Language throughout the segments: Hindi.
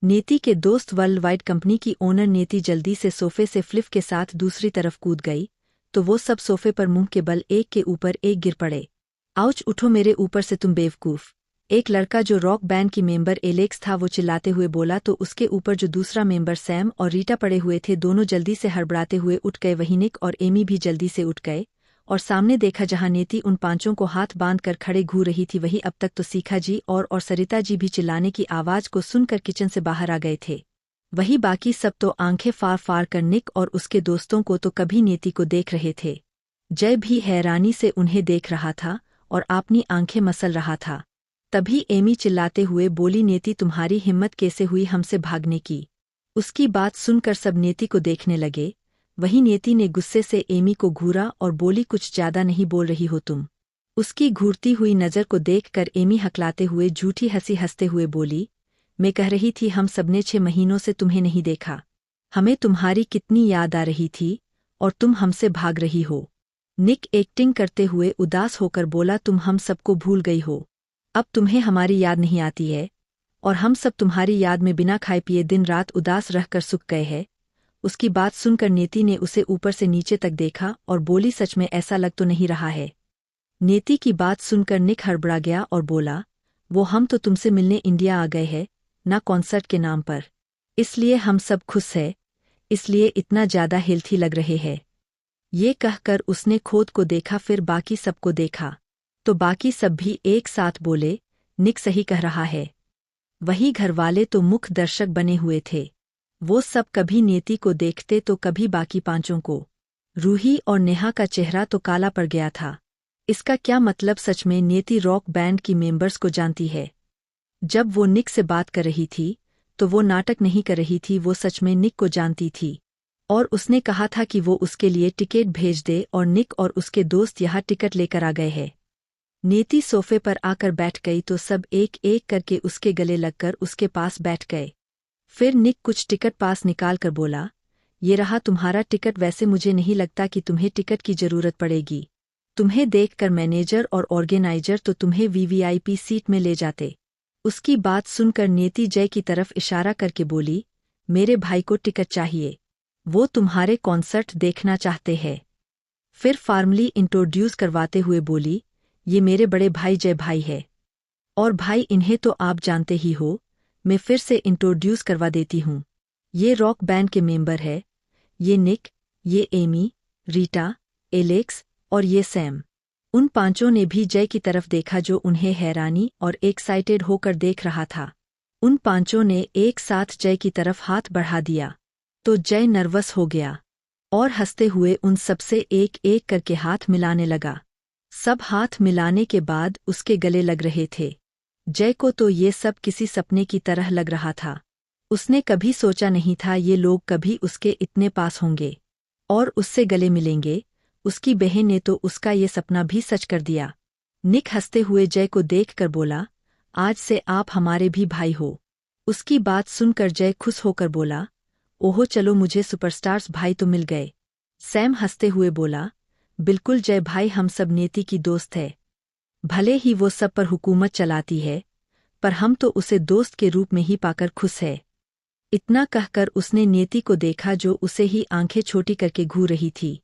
नेति के दोस्त वर्ल्ड वाइड कंपनी की ओनर नेति जल्दी से सोफे से फ्लिप के साथ दूसरी तरफ कूद गई, तो वो सब सोफे पर मुंह के बल एक के ऊपर एक गिर पड़े। आउच, उठो मेरे ऊपर से तुम बेवकूफ! एक लड़का जो रॉक बैंड की मेंबर एलेक्स था वो चिल्लाते हुए बोला, तो उसके ऊपर जो दूसरा मेंबर सैम और रीटा पड़े हुए थे दोनों जल्दी से हड़बड़ाते हुए उठ गए। वहीं निक और एमी भी जल्दी से उठ गए और सामने देखा जहां नेति उन पांचों को हाथ बांध कर खड़े घूर रही थी। वहीं अब तक तो सीखा जी और सरिता जी भी चिल्लाने की आवाज को सुनकर किचन से बाहर आ गए थे। वही बाकी सब तो आंखें फाड़ फाड़ कर निक और उसके दोस्तों को तो कभी नेति को देख रहे थे। जय भी हैरानी से उन्हें देख रहा था और अपनी आंखें मसल रहा था। तभी एमी चिल्लाते हुए बोली, नेति तुम्हारी हिम्मत कैसे हुई हमसे भागने की? उसकी बात सुनकर सब नेति को देखने लगे। वहीं नेति ने गुस्से से एमी को घूरा और बोली, कुछ ज्यादा नहीं बोल रही हो तुम? उसकी घूरती हुई नजर को देखकर एमी हकलाते हुए झूठी हंसी हंसते हुए बोली, मैं कह रही थी हम सबने 6 महीनों से तुम्हें नहीं देखा। हमें तुम्हारी कितनी याद आ रही थी और तुम हमसे भाग रही हो। निक एक्टिंग करते हुए उदास होकर बोला, तुम हम सबको भूल गई हो। अब तुम्हें हमारी याद नहीं आती है और हम सब तुम्हारी याद में बिना खाए पिए दिन रात उदास रहकर सूख गए हैं। उसकी बात सुनकर नेति ने उसे ऊपर से नीचे तक देखा और बोली, सच में ऐसा लग तो नहीं रहा है? नेति की बात सुनकर निक हड़बड़ा गया और बोला, वो हम तो तुमसे मिलने इंडिया आ गए हैं ना, कॉन्सर्ट के नाम पर। इसलिए हम सब खुश हैं, इसलिए इतना ज्यादा हेल्थी लग रहे हैं। ये कहकर उसने खुद को देखा, फिर बाकी सबको देखा, तो बाकी सब भी एक साथ बोले, निक सही कह रहा है। वही घरवाले तो मुख्य दर्शक बने हुए थे। वो सब कभी नेति को देखते तो कभी बाकी पांचों को। रूही और नेहा का चेहरा तो काला पड़ गया था। इसका क्या मतलब? सच में नेति रॉक बैंड की मेंबर्स को जानती है? जब वो निक से बात कर रही थी तो वो नाटक नहीं कर रही थी, वो सच में निक को जानती थी और उसने कहा था कि वो उसके लिए टिकट भेज दे और निक और उसके दोस्त यहाँ टिकट लेकर आ गए हैं। नेति सोफे पर आकर बैठ गई तो सब एक एक करके उसके गले लगकर उसके पास बैठ गए। फिर निक कुछ टिकट पास निकाल कर बोला, ये रहा तुम्हारा टिकट। वैसे मुझे नहीं लगता कि तुम्हें टिकट की जरूरत पड़ेगी। तुम्हें देखकर मैनेजर और ऑर्गेनाइजर तो तुम्हें वीवीआईपी सीट में ले जाते। उसकी बात सुनकर नेति जय की तरफ इशारा करके बोली, मेरे भाई को टिकट चाहिए, वो तुम्हारे कॉन्सर्ट देखना चाहते हैं। फिर फॉर्मली इंट्रोड्यूस करवाते हुए बोली, ये मेरे बड़े भाई जय भाई है। और भाई इन्हें तो आप जानते ही हो, मैं फिर से इंट्रोड्यूस करवा देती हूँ। ये रॉक बैंड के मेंबर है, ये निक, ये एमी, रीटा, एलेक्स और ये सैम। उन पांचों ने भी जय की तरफ देखा जो उन्हें हैरानी और एक्साइटेड होकर देख रहा था। उन पांचों ने एक साथ जय की तरफ हाथ बढ़ा दिया तो जय नर्वस हो गया और हंसते हुए उन सबसे एक एक करके हाथ मिलाने लगा। सब हाथ मिलाने के बाद उसके गले लग रहे थे। जय को तो ये सब किसी सपने की तरह लग रहा था। उसने कभी सोचा नहीं था ये लोग कभी उसके इतने पास होंगे और उससे गले मिलेंगे। उसकी बहन ने तो उसका ये सपना भी सच कर दिया। निक हंसते हुए जय को देखकर बोला, आज से आप हमारे भी भाई हो। उसकी बात सुनकर जय खुश होकर बोला, ओहो चलो मुझे सुपरस्टार्स भाई तो मिल गए। सैम हंसते हुए बोला, बिल्कुल जय भाई, हम सब नेति की दोस्त है। भले ही वो सब पर हुकूमत चलाती है पर हम तो उसे दोस्त के रूप में ही पाकर खुश है। इतना कहकर उसने नेति को देखा जो उसे ही आंखें छोटी करके घूर रही थी।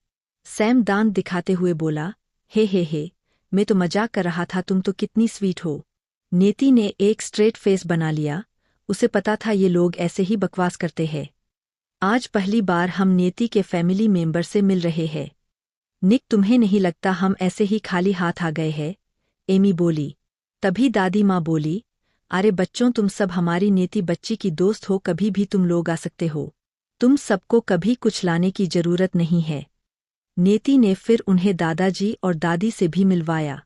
सैम दांत दिखाते हुए बोला, हे, मैं तो मजाक कर रहा था, तुम तो कितनी स्वीट हो। नेति ने एक स्ट्रेट फेस बना लिया, उसे पता था ये लोग ऐसे ही बकवास करते हैं। आज पहली बार हम नेति के फैमिली मेंबर से मिल रहे हैं। निक तुम्हें नहीं लगता हम ऐसे ही खाली हाथ आ गए हैं? एमी बोली। तभी दादी माँ बोली, अरे बच्चों तुम सब हमारी नेति बच्ची की दोस्त हो, कभी भी तुम लोग आ सकते हो, तुम सबको कभी कुछ लाने की जरूरत नहीं है। नेति ने फिर उन्हें दादाजी और दादी से भी मिलवाया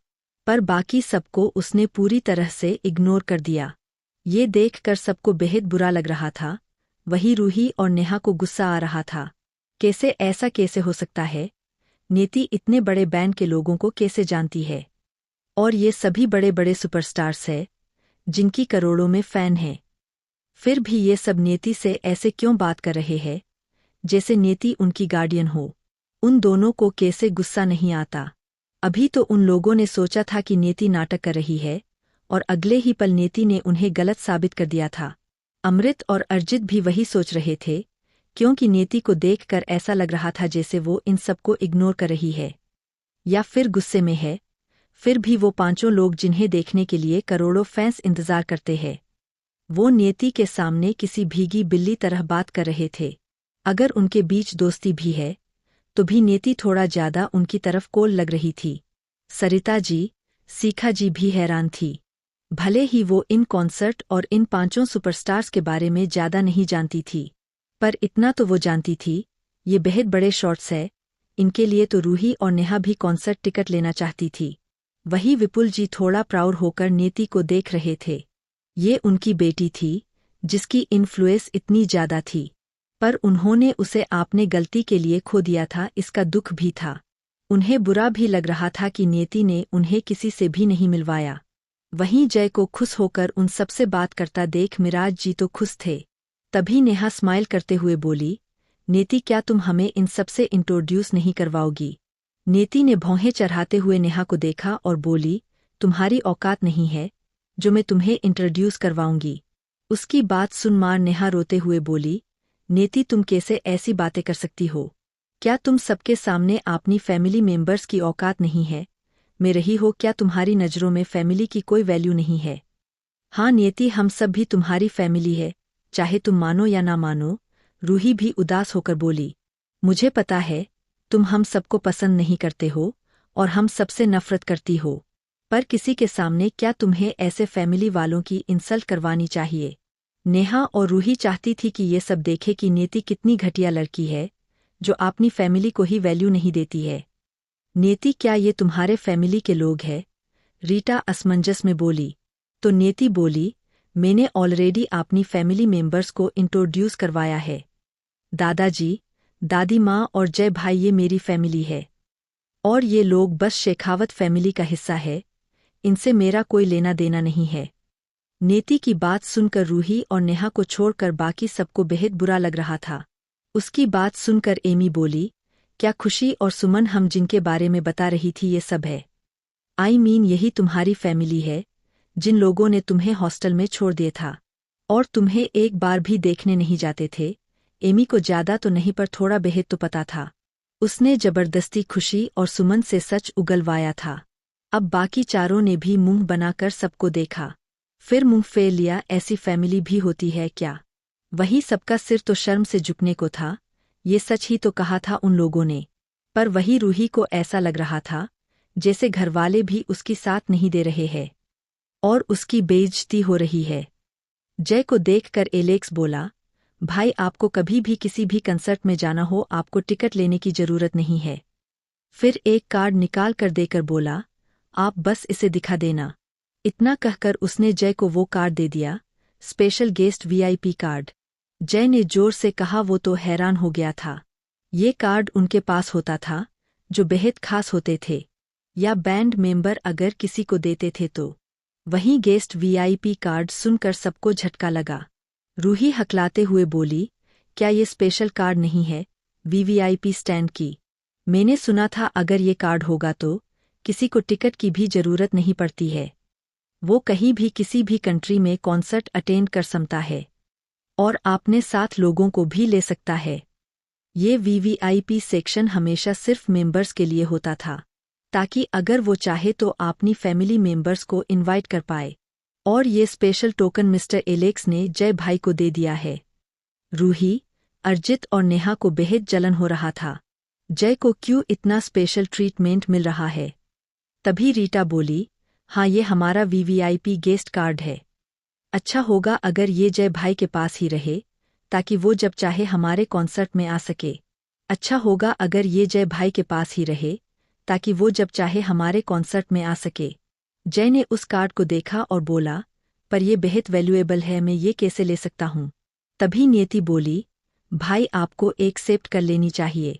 पर बाकी सबको उसने पूरी तरह से इग्नोर कर दिया। ये देखकर सबको बेहद बुरा लग रहा था। वही रूही और नेहा को गुस्सा आ रहा था, कैसे ऐसा कैसे हो सकता है? नेति इतने बड़े बैंड के लोगों को कैसे जानती है? और ये सभी बड़े बड़े सुपरस्टार्स हैं जिनकी करोड़ों में फैन हैं। फिर भी ये सब नेति से ऐसे क्यों बात कर रहे हैं जैसे नेति उनकी गार्डियन हो? उन दोनों को कैसे गुस्सा नहीं आता? अभी तो उन लोगों ने सोचा था कि नेति नाटक कर रही है और अगले ही पल नेति ने उन्हें गलत साबित कर दिया था। अमृत और अर्जित भी वही सोच रहे थे, क्योंकि नेति को देखकर ऐसा लग रहा था जैसे वो इन सबको इग्नोर कर रही है या फिर गुस्से में है। फिर भी वो पांचों लोग जिन्हें देखने के लिए करोड़ों फैंस इंतजार करते हैं, वो नियति के सामने किसी भीगी बिल्ली तरह बात कर रहे थे। अगर उनके बीच दोस्ती भी है तो भी नियति थोड़ा ज्यादा उनकी तरफ कोल लग रही थी। सरिता जी, सीखा जी भी हैरान थी। भले ही वो इन कॉन्सर्ट और इन पांचों सुपरस्टार्स के बारे में ज्यादा नहीं जानती थी, पर इतना तो वो जानती थी, ये बेहद बड़े शॉट्स है। इनके लिए तो रूही और नेहा भी कॉन्सर्ट टिकट लेना चाहती थी। वही विपुल जी थोड़ा प्राउड होकर नियति को देख रहे थे। ये उनकी बेटी थी, जिसकी इन्फ्लुएंस इतनी ज्यादा थी, पर उन्होंने उसे आपने गलती के लिए खो दिया था, इसका दुख भी था। उन्हें बुरा भी लग रहा था कि नियति ने उन्हें किसी से भी नहीं मिलवाया। वहीं जय को खुश होकर उन सबसे बात करता देख मिराज जी तो खुश थे। तभी नेहा स्माइल करते हुए बोली, नियति क्या तुम हमें इन सबसे इंट्रोड्यूस नहीं करवाओगी? नियति ने भौहें चढ़ाते हुए नेहा को देखा और बोली, तुम्हारी औकात नहीं है जो मैं तुम्हें इंट्रोड्यूस करवाऊंगी। उसकी बात सुन मार नेहा रोते हुए बोली, नियति तुम कैसे ऐसी बातें कर सकती हो? क्या तुम सबके सामने अपनी फैमिली मेंबर्स की औकात नहीं है? मैं रही हो, क्या तुम्हारी नज़रों में फैमिली की कोई वैल्यू नहीं है? हाँ नियति, हम सब भी तुम्हारी फैमिली है, चाहे तुम मानो या ना मानो। रूही भी उदास होकर बोली, मुझे पता है तुम हम सबको पसंद नहीं करते हो और हम सबसे नफरत करती हो, पर किसी के सामने क्या तुम्हें ऐसे फैमिली वालों की इंसल्ट करवानी चाहिए? नेहा और रूही चाहती थी कि ये सब देखे कि नियति कितनी घटिया लड़की है, जो अपनी फैमिली को ही वैल्यू नहीं देती है। नियति क्या ये तुम्हारे फैमिली के लोग हैं? रीटा असमंजस में बोली। तो नियति बोली, मैंने ऑलरेडी अपनी फैमिली मेंबर्स को इंट्रोड्यूस करवाया है। दादाजी, दादी माँ और जय भाई ये मेरी फैमिली है, और ये लोग बस शेखावत फैमिली का हिस्सा है, इनसे मेरा कोई लेना देना नहीं है। नियति की बात सुनकर रूही और नेहा को छोड़कर बाकी सबको बेहद बुरा लग रहा था। उसकी बात सुनकर एमी बोली, क्या खुशी और सुमन हम जिनके बारे में बता रही थी ये सब है? आई मीन यही तुम्हारी फैमिली है, जिन लोगों ने तुम्हें हॉस्टल में छोड़ दिया था और तुम्हें एक बार भी देखने नहीं जाते थे। एमी को ज्यादा तो नहीं पर थोड़ा बेहद तो पता था। उसने जबरदस्ती खुशी और सुमन से सच उगलवाया था। अब बाकी चारों ने भी मुंह बनाकर सबको देखा, फिर मुंह फेर लिया। ऐसी फैमिली भी होती है क्या? वही सबका सिर तो शर्म से झुकने को था। ये सच ही तो कहा था उन लोगों ने, पर वही रूही को ऐसा लग रहा था जैसे घरवाले भी उसकी साथ नहीं दे रहे हैं और उसकी बेइज्जती हो रही है। जय को देखकर एलेक्स बोला, भाई आपको कभी भी किसी भी कंसर्ट में जाना हो आपको टिकट लेने की जरूरत नहीं है। फिर एक कार्ड निकाल कर देकर बोला, आप बस इसे दिखा देना। इतना कहकर उसने जय को वो कार्ड दे दिया, स्पेशल गेस्ट वीआईपी कार्ड। जय ने जोर से कहा, वो तो हैरान हो गया था। ये कार्ड उनके पास होता था जो बेहद खास होते थे, या बैंड मेंबर अगर किसी को देते थे तो। वहीं गेस्ट वीआईपी कार्ड सुनकर सबको झटका लगा। रूही हकलाते हुए बोली, क्या ये स्पेशल कार्ड नहीं है वीवीआईपी स्टैंड की? मैंने सुना था अगर ये कार्ड होगा तो किसी को टिकट की भी जरूरत नहीं पड़ती है, वो कहीं भी किसी भी कंट्री में कॉन्सर्ट अटेंड कर सकता है और आपने साथ लोगों को भी ले सकता है। ये वीवीआईपी सेक्शन हमेशा सिर्फ मेंबर्स के लिए होता था, ताकि अगर वो चाहे तो अपनी फैमिली मेंबर्स को इनवाइट कर पाए। और ये स्पेशल टोकन मिस्टर एलेक्स ने जय भाई को दे दिया है। रूही, अर्जित और नेहा को बेहद जलन हो रहा था, जय को क्यों इतना स्पेशल ट्रीटमेंट मिल रहा है। तभी रीटा बोली, हाँ ये हमारा वीवीआईपी गेस्ट कार्ड है। अच्छा होगा अगर ये जय भाई के पास ही रहे, ताकि वो जब चाहे हमारे कॉन्सर्ट में आ सके। अच्छा होगा अगर ये जय भाई के पास ही रहे, ताकि वो जब चाहे हमारे कॉन्सर्ट में आ सके। जय ने उस कार्ड को देखा और बोला, पर यह बेहद वैल्यूएबल है, मैं ये कैसे ले सकता हूँ? तभी नियति बोली, भाई आपको एक्सेप्ट कर लेनी चाहिए।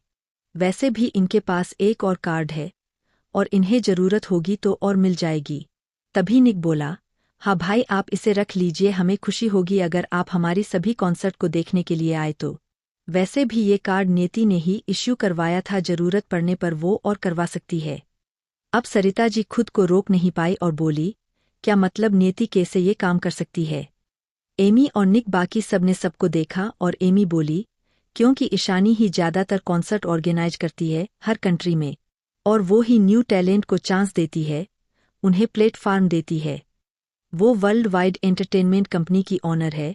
वैसे भी इनके पास एक और कार्ड है और इन्हें जरूरत होगी तो और मिल जाएगी। तभी निक बोला, हाँ भाई आप इसे रख लीजिए, हमें खुशी होगी अगर आप हमारी सभी कॉन्सर्ट को देखने के लिए आए तो। वैसे भी ये कार्ड नियति ने ही इश्यू करवाया था, जरूरत पड़ने पर वो और करवा सकती है। अब सरिता जी खुद को रोक नहीं पाई और बोली, क्या मतलब नियति कैसे ये काम कर सकती है? एमी और निक बाकी सबने सबको देखा और एमी बोली, क्योंकि ईशानी ही ज़्यादातर कॉन्सर्ट ऑर्गेनाइज करती है हर कंट्री में, और वो ही न्यू टैलेंट को चांस देती है, उन्हें प्लेटफार्म देती है। वो वर्ल्ड वाइड एंटरटेनमेंट कंपनी की ऑनर है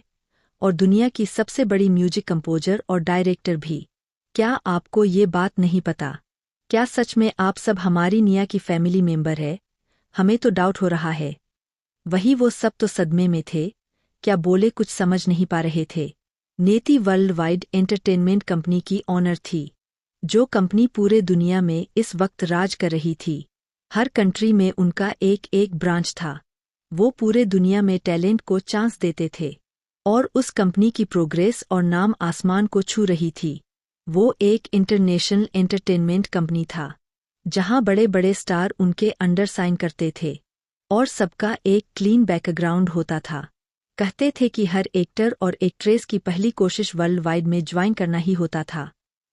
और दुनिया की सबसे बड़ी म्यूजिक कंपोजर और डायरेक्टर भी। क्या आपको ये बात नहीं पता? क्या सच में आप सब हमारी निया की फैमिली मेंबर है? हमें तो डाउट हो रहा है। वही वो सब तो सदमे में थे, क्या बोले कुछ समझ नहीं पा रहे थे। नेति वर्ल्ड वाइड एंटरटेनमेंट कंपनी की ऑनर थी, जो कंपनी पूरे दुनिया में इस वक्त राज कर रही थी। हर कंट्री में उनका एक एक ब्रांच था। वो पूरे दुनिया में टैलेंट को चांस देते थे और उस कंपनी की प्रोग्रेस और नाम आसमान को छू रही थी। वो एक इंटरनेशनल एंटरटेनमेंट कंपनी था, जहां बड़े बड़े स्टार उनके अंडर साइन करते थे और सबका एक क्लीन बैकग्राउंड होता था। कहते थे कि हर एक्टर और एक्ट्रेस की पहली कोशिश वर्ल्ड वाइड में ज्वाइन करना ही होता था।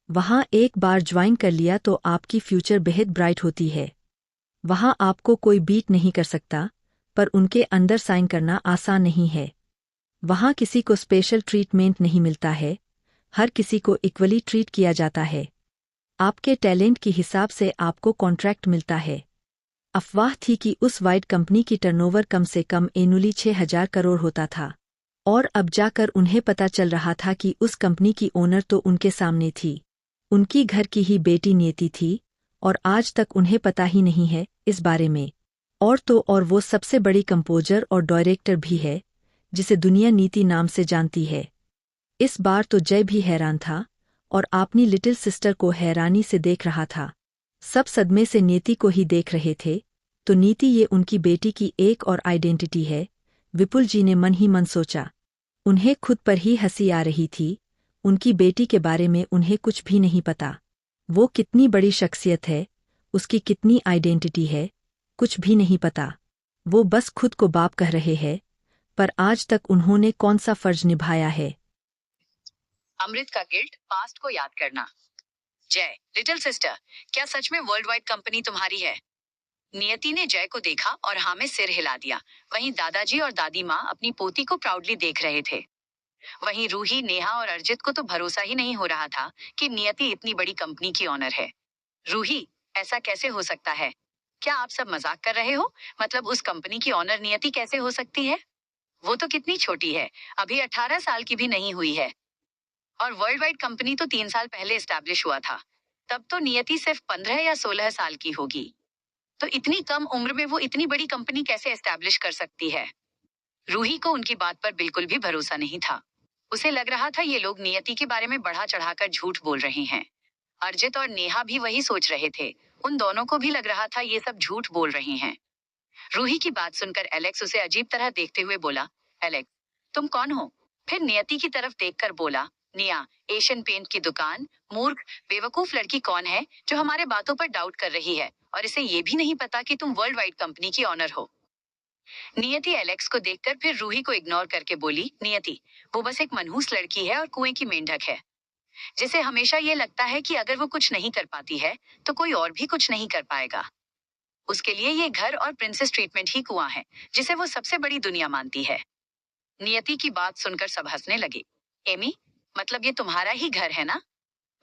वहां एक बार ज्वाइन कर लिया तो आपकी फ्यूचर बेहद ब्राइट होती है। वहां आपको कोई बीट नहीं कर सकता, पर उनके अंडर साइन करना आसान नहीं है। वहां किसी को स्पेशल ट्रीटमेंट नहीं मिलता है, हर किसी को इक्वली ट्रीट किया जाता है। आपके टैलेंट के हिसाब से आपको कॉन्ट्रैक्ट मिलता है। अफवाह थी कि उस वाइड कंपनी की टर्नओवर कम से कम एनुअली 6,000 करोड़ होता था, और अब जाकर उन्हें पता चल रहा था कि उस कंपनी की ओनर तो उनके सामने थी। उनकी घर की ही बेटी नियति थी, और आज तक उन्हें पता ही नहीं है इस बारे में। और तो और वो सबसे बड़ी कंपोजर और डायरेक्टर भी है, जिसे दुनिया नीति नाम से जानती है। इस बार तो जय भी हैरान था और अपनी लिटिल सिस्टर को हैरानी से देख रहा था। सब सदमे से नीति को ही देख रहे थे, तो नीति ये उनकी बेटी की एक और आइडेंटिटी है, विपुल जी ने मन ही मन सोचा। उन्हें खुद पर ही हंसी आ रही थी, उनकी बेटी के बारे में उन्हें कुछ भी नहीं पता। वो कितनी बड़ी शख्सियत है, उसकी कितनी आइडेंटिटी है, कुछ भी नहीं पता। वो बस खुद को बाप कह रहे हैं, पर आज तक उन्होंने कौन सा फर्ज निभाया है। अमृत का गिल्ट, पास्ट को याद करना। जय, लिटिल सिस्टर, क्या सच में वर्ल्ड वाइड कंपनी तुम्हारी है? नियति ने जय को देखा और हाँ में सिर हिला दिया। वहीं दादाजी और दादी माँ अपनी पोती को प्राउडली देख रहे थे। वहीं रूही, नेहा और अर्जित को तो भरोसा ही नहीं हो रहा था कि नियति इतनी बड़ी कंपनी की ऑनर है। रूही, ऐसा कैसे हो सकता है? क्या आप सब मजाक कर रहे हो? मतलब उस कंपनी की ऑनर नियति कैसे हो सकती है? वो तो कितनी छोटी है, अभी 18 साल की भी नहीं हुई है। और वर्ल्ड वाइड कंपनी तो 3 साल पहले एस्टैब्लिश हुआ था। तब तो नियति सिर्फ 15 या 16 साल की होगी। तो इतनी कम उम्र में वो इतनी बड़ी कंपनी कैसे एस्टैब्लिश कर सकती है? रूही को उनकी बात पर बिल्कुल भी भरोसा नहीं था। उसे लग रहा था ये लोग नियति के बारे में बढ़ा चढ़ाकर झूठ बोल रहे हैं। अर्जित और नेहा भी वही सोच रहे थे। उन दोनों को भी लग रहा था ये सब झूठ बोल रहे हैं। रूही की बात सुनकर एलेक्स उसे अजीब तरह देखते हुए बोला, एलेक्स, तुम कौन हो? फिर नियति की तरफ देखकर बोला, निया, एशियन पेंट की दुकान। मूर्ख, बेवकूफ लड़की कौन है जो हमारे बातों पर डाउट कर रही है और इसे ये भी नहीं पता कि तुम वर्ल्ड वाइड कंपनी की ऑनर हो? नियति एलेक्स को देखकर फिर रूही को इग्नोर करके बोली, नियति, वो बस एक मनहूस लड़की है और कुएं की मेंढक है, जिसे हमेशा ये लगता है कि अगर वो कुछ नहीं कर पाती है तो कोई और भी कुछ नहीं कर पाएगा। उसके लिए ये घर और प्रिंसेस ट्रीटमेंट ही कुआं है, जिसे वो सबसे बड़ी दुनिया मानती है। नियति की बात सुनकर सब हंसने लगे। एमी, मतलब ये तुम्हारा ही घर है ना?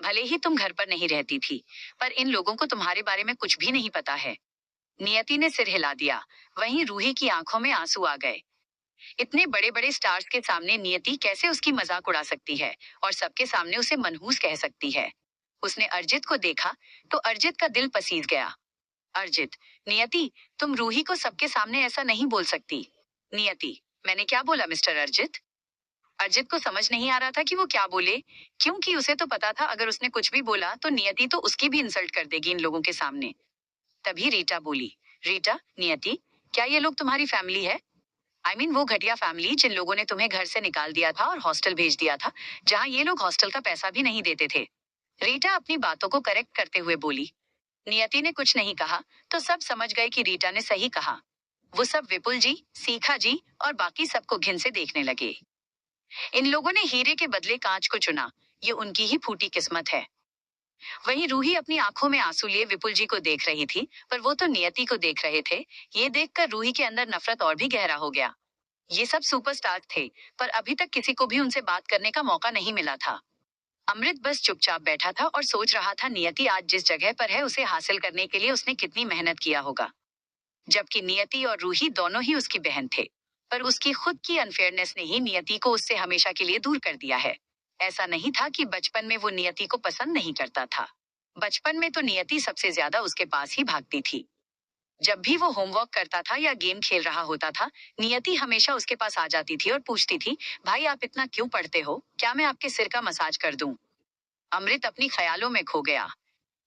भले ही तुम घर पर नहीं रहती थी, पर इन लोगों को तुम्हारे बारे में कुछ भी नहीं पता है। नियति ने सिर हिला दिया। वहीं रूही की आंखों में आंसू आ गए। इतने बड़े बड़े स्टार्स के सामने नियति कैसे उसकी मजाक उड़ा सकती है और सबके सामने उसे मनहूस कह सकती है? उसने अर्जित को देखा तो अर्जित का दिल पसीज गया। अर्जित, नियति, तुम रूही को सबके सामने ऐसा नहीं बोल सकती। नियति, मैंने क्या बोला मिस्टर अर्जित? अर्जित को समझ नहीं आ रहा था कि वो क्या बोले, क्योंकि उसे तो पता था अगर उसने कुछ भी बोला तो नियति तो उसकी भी इंसल्ट कर देगी इन लोगों के सामने। तभी रीटा बोली, रीटा, नियति, क्या ये लोग तुम्हारी फैमिली है? वो घटिया फैमिली जिन लोगों ने तुम्हें घर से निकाल दिया था और हॉस्टल भेज दिया था, जहाँ ये लोग हॉस्टल का पैसा भी नहीं देते थे। रीटा अपनी बातों को करेक्ट करते हुए बोली। नियति ने कुछ नहीं कहा तो सब समझ गए कि रीटा ने सही कहा। वो सब विपुल जी, सीखा जी और बाकी सबको घिन से देखने लगे। इन लोगों ने हीरे के बदले कांच को चुना, ये उनकी ही फूटी किस्मत है। वहीं रूही अपनी आंखों में आंसू लिए विपुल जी को देख रही थी, पर वो तो नियति को देख रहे थे। ये देखकर रूही के अंदर नफरत और भी गहरा हो गया। ये सब सुपरस्टार थे, पर अभी तक किसी को भी उनसे बात करने का मौका नहीं मिला था। अमृत बस चुपचाप बैठा था और सोच रहा था नियति आज जिस जगह पर है उसे हासिल करने के लिए उसने कितनी मेहनत किया होगा। जबकि नियति और रूही दोनों ही उसकी बहन थे, पर उसकी खुद की अनफेयरनेस ने ही नियति को उससे हमेशा के लिए दूर कर दिया है। ऐसा नहीं था कि बचपन में वो नियति को पसंद नहीं करता था। बचपन में तो नियति सबसे ज्यादा उसके पास ही भागती थी। जब भी वो होमवर्क करता था या गेम खेल रहा होता था, नियति हमेशा उसके पास आ जाती थी और पूछती थी, भाई आप इतना क्यों पढ़ते हो, क्या मैं आपके सिर का मसाज कर दूं? अमृत अपनी ख्यालों में खो गया।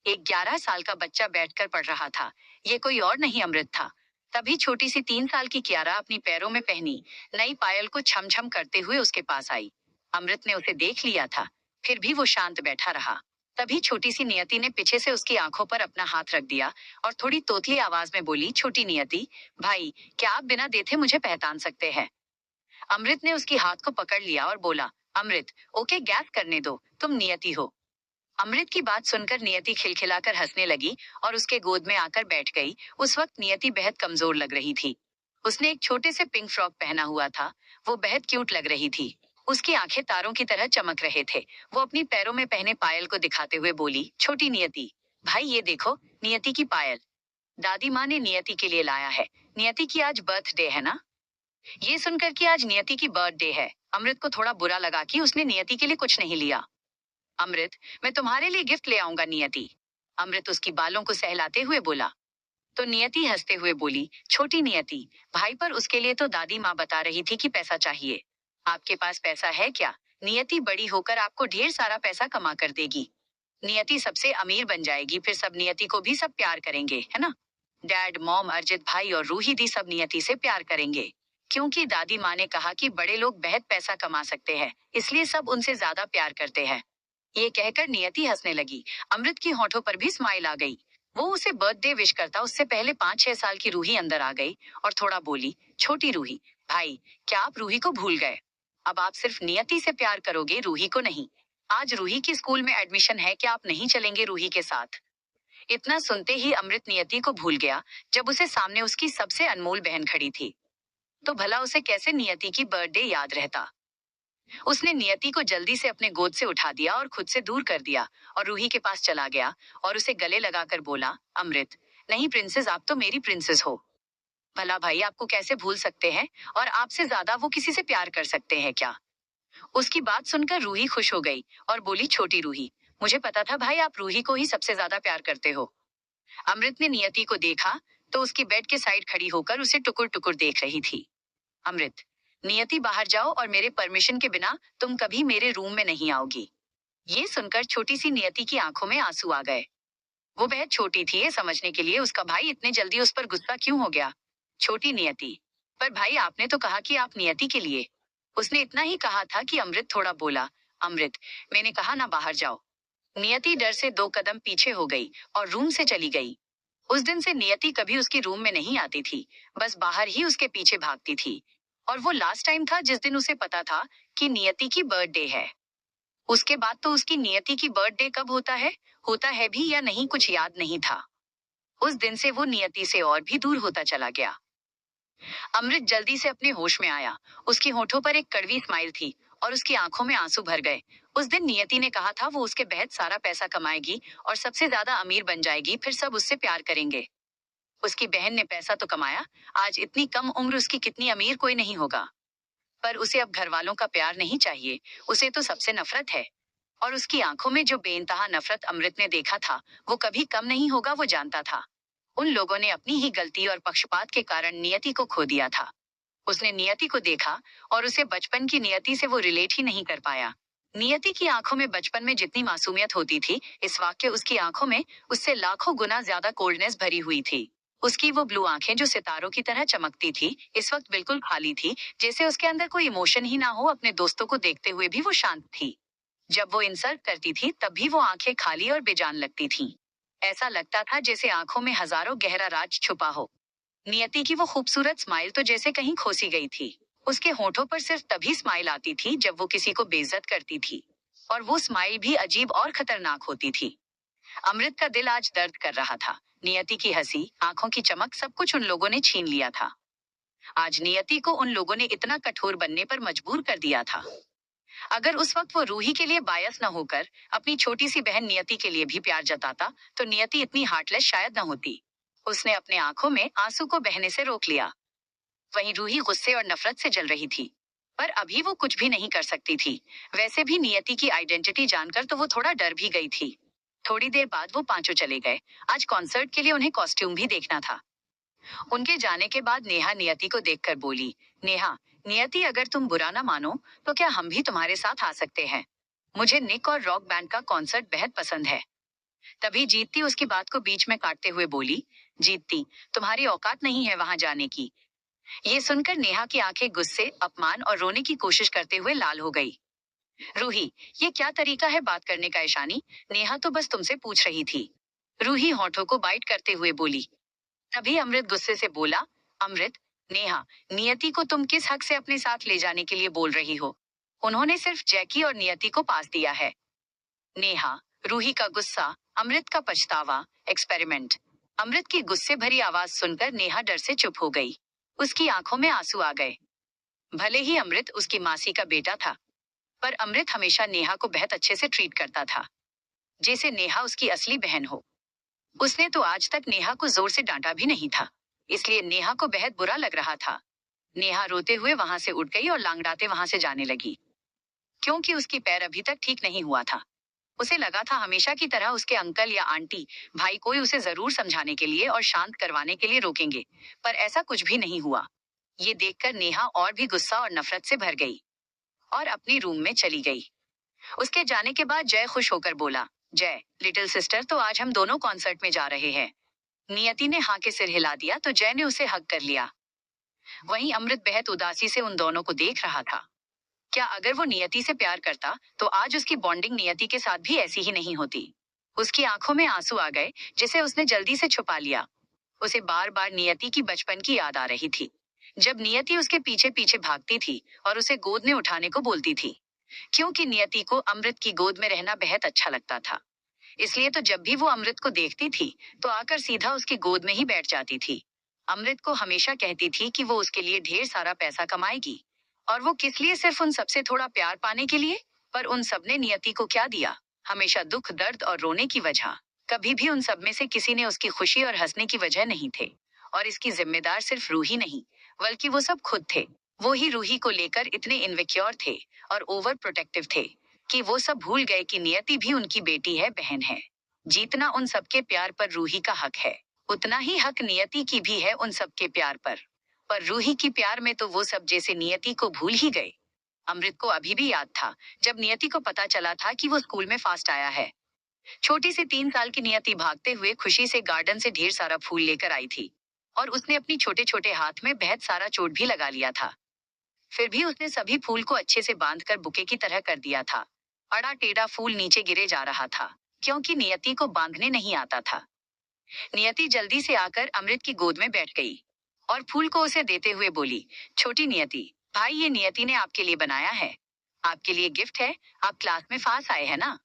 एक 11 साल का बच्चा बैठकर पढ़ रहा था। ये कोई और नहीं अमृत था। तभी छोटी सी 3 साल की कियारा अपनी पैरों में पहनी नई पायल को छम छम करते हुए उसके पास आई। अमृत ने उसे देख लिया था, फिर भी वो शांत बैठा रहा। तभी छोटी सी नियति ने पीछे से उसकी आंखों पर अपना हाथ रख दिया और थोड़ी तोतली आवाज में बोली, छोटी नियति, भाई क्या आप बिना देखे मुझे पहचान सकते हैं? अमृत ने उसकी हाथ को पकड़ लिया और बोला, अमृत, ओके गैस करने दो, तुम नियति हो। अमृत की बात सुनकर नियति खिलखिलाकर हंसने लगी और उसके गोद में आकर बैठ गई। उस वक्त नियति बेहद कमजोर लग रही थी। उसने एक छोटे से पिंक फ्रॉक पहना हुआ था। वो बेहद क्यूट लग रही थी। उसकी आंखें तारों की तरह चमक रहे थे। वो अपनी पैरों में पहने पायल को दिखाते हुए बोली, छोटी नियति, भाई ये देखो, नियति की पायल। दादी माँ ने नियति के लिए लाया है। नियति की आज बर्थडे है ना? ये सुनकर कि आज नियति की बर्थडे है, अमृत को थोड़ा बुरा लगा कि उसने नियति के लिए कुछ नहीं लिया। अमृत, मैं तुम्हारे लिए गिफ्ट ले आऊंगा नियति। अमृत उसकी बालों को सहलाते हुए बोला। तो नियति हंसते हुए बोली, छोटी नियति, भाई पर उसके लिए तो दादी माँ बता रही थी कि पैसा चाहिए। आपके पास पैसा है क्या? नियति बड़ी होकर आपको ढेर सारा पैसा कमा कर देगी। नियति सबसे अमीर बन जाएगी, फिर सब नियति को भी सब प्यार करेंगे, है ना? डैड, मॉम, अर्जित भाई और रूही दी सब नियति से प्यार करेंगे। क्योंकि दादी माँ ने कहा कि बड़े लोग बेहद पैसा कमा सकते हैं, इसलिए सब उनसे ज्यादा प्यार करते हैं। ये कहकर नियति हंसने लगी। अमृत की होठों पर भी स्माइल आ गई। वो उसे बर्थडे विश करता उससे पहले 5-6 साल की रूही अंदर आ गई और थोड़ा बोली, छोटी रूही, भाई क्या आप रूही को भूल गए? अब आप सिर्फ नियति से प्यार करोगे, रूही को नहीं। आज रूही की स्कूल में एडमिशन है, क्या आप नहीं चलेंगे रूही के साथ? इतना सुनते ही अमृत नियति को भूल गया। जब उसे सामने उसकी सबसे अनमोल बहन खड़ी थी, तो भला उसे कैसे नियति की बर्थडे याद रहता। उसने नियति को जल्दी से अपने गोद से उठा दिया और खुद से दूर कर दिया और रूही के पास चला गया और उसे गले लगाकर बोला, अमृत, नहीं प्रिंसेस, आप तो मेरी प्रिंसेस हो। भला भाई आपको कैसे भूल सकते हैं, और आपसे ज्यादा वो किसी से प्यार कर सकते हैं क्या? उसकी बात सुनकर रूही खुश हो गई और बोली, छोटी रूही, मुझे पता था भाई आप रूही को ही सबसे ज्यादा प्यार करते हो। अमृत ने नियति को देखा तो उसकी बेड के साइड खड़ी होकर उसे टुकुर टुकुर देख रही थी। अमृत, नियति बाहर जाओ और मेरे परमिशन के बिना तुम कभी मेरे रूम में नहीं आओगी। ये सुनकर छोटी सी नियति की आंखों में आंसू आ गए। वो बेहद छोटी थी ये समझने के लिए उसका भाई इतने जल्दी उस पर गुस्सा क्यों हो गया। छोटी नियति, पर भाई आपने तो कहा कि आप नियति के लिए। उसने इतना ही कहा था कि अमृत थोड़ा बोला, अमृत, मैंने कहा ना बाहर जाओ। नियति डर से 2 कदम पीछे हो गई और रूम से चली गई। उस दिन से नियति कभी उसकी रूम में नहीं आती थी, बस बाहर ही उसके पीछे भागती थी। और वो लास्ट टाइम था जिस दिन उसे पता था कि नियति की बर्थडे है। उसके बाद तो उसकी नियति की बर्थडे कब होता है भी या नहीं, कुछ याद नहीं था। उस दिन से वो नियति से और भी दूर होता चला गया। अमृत जल्दी से अपने होश में आया। उसकी होठों पर एक कड़वी स्माइल थी और उसकी आंखों में आंसू भर गए। उस दिन नियति ने कहा था वो उसके बेहद सारा पैसा कमाएगी और सबसे ज्यादा अमीर बन जाएगी, फिर सब उससे प्यार करेंगे। उसकी बहन ने पैसा तो कमाया, आज इतनी कम उम्र उसकी कितनी अमीर कोई नहीं होगा। पर उसे अब घर वालों का प्यार नहीं चाहिए, उसे तो सबसे नफरत है। और उसकी आंखों में जो बेइंतहा नफरत अमृत ने देखा था, वो कभी कम नहीं होगा, वो जानता था। उन लोगों ने अपनी ही गलती और पक्षपात के कारण नियति को खो दिया था। उसने नियति को देखा और उसे बचपन की नियति से वो रिलेट ही नहीं कर पाया। नियति की आंखों में बचपन में जितनी मासूमियत होती थी, इस वाक्य उसकी आंखों में उससे लाखों गुना ज्यादा कोल्डनेस भरी हुई थी। उसकी वो ब्लू आंखें जो सितारों की तरह चमकती थी, इस वक्त बिल्कुल खाली थी, जैसे उसके अंदर कोई इमोशन ही ना हो। अपने दोस्तों को देखते हुए भी वो शांत थी। जब वो इंसल्ट करती थी तब भी वो आंखें खाली और बेजान लगती थीं। ऐसा लगता था जैसे आंखों में हजारों गहरा राज छुपा हो। नियति की वो खूबसूरत स्माइल तो जैसे कहीं खोसी गई थी। उसके होठों पर सिर्फ तभी स्माइल आती थी जब वो किसी को बेइज्जत करती थी, और वो स्माइल भी अजीब और खतरनाक होती थी। अमृत का दिल आज दर्द कर रहा था। नियति की हंसी, आंखों की चमक, सब कुछ उन लोगों ने छीन लिया था। आज नियति को उन लोगों ने इतना कठोर बनने पर मजबूर कर दिया था। अगर उस वक्त वो रूही के लिए बायस न होकर अपनी छोटी सी बहन नियति के लिए भी प्यार जताता तो नियति इतनी हार्टलेस शायद न होती। उसने अपने आंखों में आंसू को बहने से रोक लिया। वहीं रूही गुस्से और नफरत से जल रही थी, पर अभी वो कुछ भी नहीं कर सकती थी। वैसे भी नियति की आइडेंटिटी जानकर तो वो थोड़ा डर भी गई थी। थोड़ी देर बाद वो पांचों चले गए। आज कॉन्सर्ट के लिए उन्हें कॉस्ट्यूम भी देखना था। उनके जाने के बाद नेहा नियति को देखकर बोली, नेहा, नियति अगर तुम बुरा ना मानो तो क्या हम भी तुम्हारे साथ आ सकते हैं? मुझे निक और रॉक बैंड का कॉन्सर्ट बेहद पसंद है। तभी जीतती उसकी बात को बीच में काटते हुए बोली, जीतती, तुम्हारी औकात नहीं है वहां जाने की। ये सुनकर नेहा की आंखें गुस्से, अपमान और रोने की कोशिश करते हुए लाल हो गई। रूही, ये क्या तरीका है बात करने का ईशानी? नेहा तो बस तुमसे पूछ रही थी। रूही होठों को बाइट करते हुए बोली। तभी अमृत गुस्से से बोला, अमृत, नेहा, नियति को तुम किस हक से अपने साथ ले जाने के लिए बोल रही हो? उन्होंने सिर्फ जैकी और नियति को पास दिया है। नेहा, रूही का गुस्सा, अमृत का पछतावा, एक्सपेरिमेंट। अमृत की गुस्से भरी आवाज सुनकर नेहा डर से चुप हो गई। उसकी आंखों में आंसू आ गए। भले ही अमृत उसकी मासी का बेटा था, पर अमृत हमेशा नेहा को बहुत अच्छे से ट्रीट करता था, जैसे नेहा उसकी असली बहन हो। उसने तो आज तक नेहा को जोर से डांटा भी नहीं था, इसलिए नेहा को बेहद बुरा लग रहा था। नेहा रोते हुए वहां से उठ गई और लांगड़ाते वहां से जाने लगी, क्योंकि उसकी पैर अभी तक ठीक नहीं हुआ था। उसे लगा था हमेशा की तरह उसके अंकल या आंटी, भाई कोई उसे जरूर समझाने के लिए और शांत करवाने के लिए रोकेंगे, पर ऐसा कुछ भी नहीं हुआ। ये देखकर नेहा और भी गुस्सा और नफरत से भर गई और अपनी रूम में चली गई। उसके जाने के बाद जय खुश होकर बोला, जय, लिटिल सिस्टर, तो आज हम दोनों कॉन्सर्ट में जा रहे हैं। नियति ने हाँ के सिर हिला दिया तो जय ने उसे हग कर लिया। वहीं अमृत बेहद उदासी से उन दोनों को देख रहा था। क्या अगर वो नियति से प्यार करता तो आज उसकी बॉन्डिंग नियति के साथ भी ऐसी ही नहीं होती। उसकी आंखों में आंसू आ गए, जिसे उसने जल्दी से छुपा लिया। उसे बार बार नियति की बचपन की याद आ रही थी, जब नियति उसके पीछे पीछे भागती थी और उसे गोद में उठाने को बोलती थी। क्योंकि नियति को अमृत की गोद में रहना बेहद अच्छा लगता था, इसलिए तो जब भी वो अमृत को देखती थी तो आकर सीधा उसकी गोद में ही बैठ जाती थी। अमृत को हमेशा कहती थी कि वो उसके लिए ढेर सारा पैसा कमाएगी, और वो किस लिए? सिर्फ उन सबसे थोड़ा प्यार पाने के लिए। पर उन सबने नियति को क्या दिया? हमेशा दुख, दर्द और रोने की वजह। कभी भी उन सब में से किसी ने उसकी खुशी और हंसने की वजह नहीं थे। और इसकी जिम्मेदार सिर्फ रूही नहीं, बल्कि वो सब खुद थे। वो ही रूही को लेकर इतने इनवेक्योर थे और ओवर प्रोटेक्टिव थे कि वो सब भूल गए कि नियति भी उनकी बेटी है, बहन है। जीतना उन सबके प्यार पर रूही का हक है, उतना ही हक नियति की भी है उन सबके प्यार पर रूही की प्यार में तो वो सब जैसे नियति को भूल ही गए। अमृत को अभी भी याद था जब नियति को पता चला था कि वो स्कूल में फास्ट आया है। छोटी सी 3 साल की नियति भागते हुए खुशी से गार्डन से ढेर सारा फूल लेकर आई थी, और उसने अपनी छोटे छोटे हाथ में बेहद सारा चोट भी लगा लिया था। फिर भी उसने सभी फूल को अच्छे से बांधकर बुके की तरह कर दिया था। अड़ा टेढ़ा फूल नीचे गिरे जा रहा था, क्योंकि नियति को बांधने नहीं आता था। नियति जल्दी से आकर अमृत की गोद में बैठ गई और फूल को उसे देते हुए बोली, छोटी नियति, भाई ये नियति ने आपके लिए बनाया है, आपके लिए गिफ्ट है। आप क्लास में पास आए हैं ना?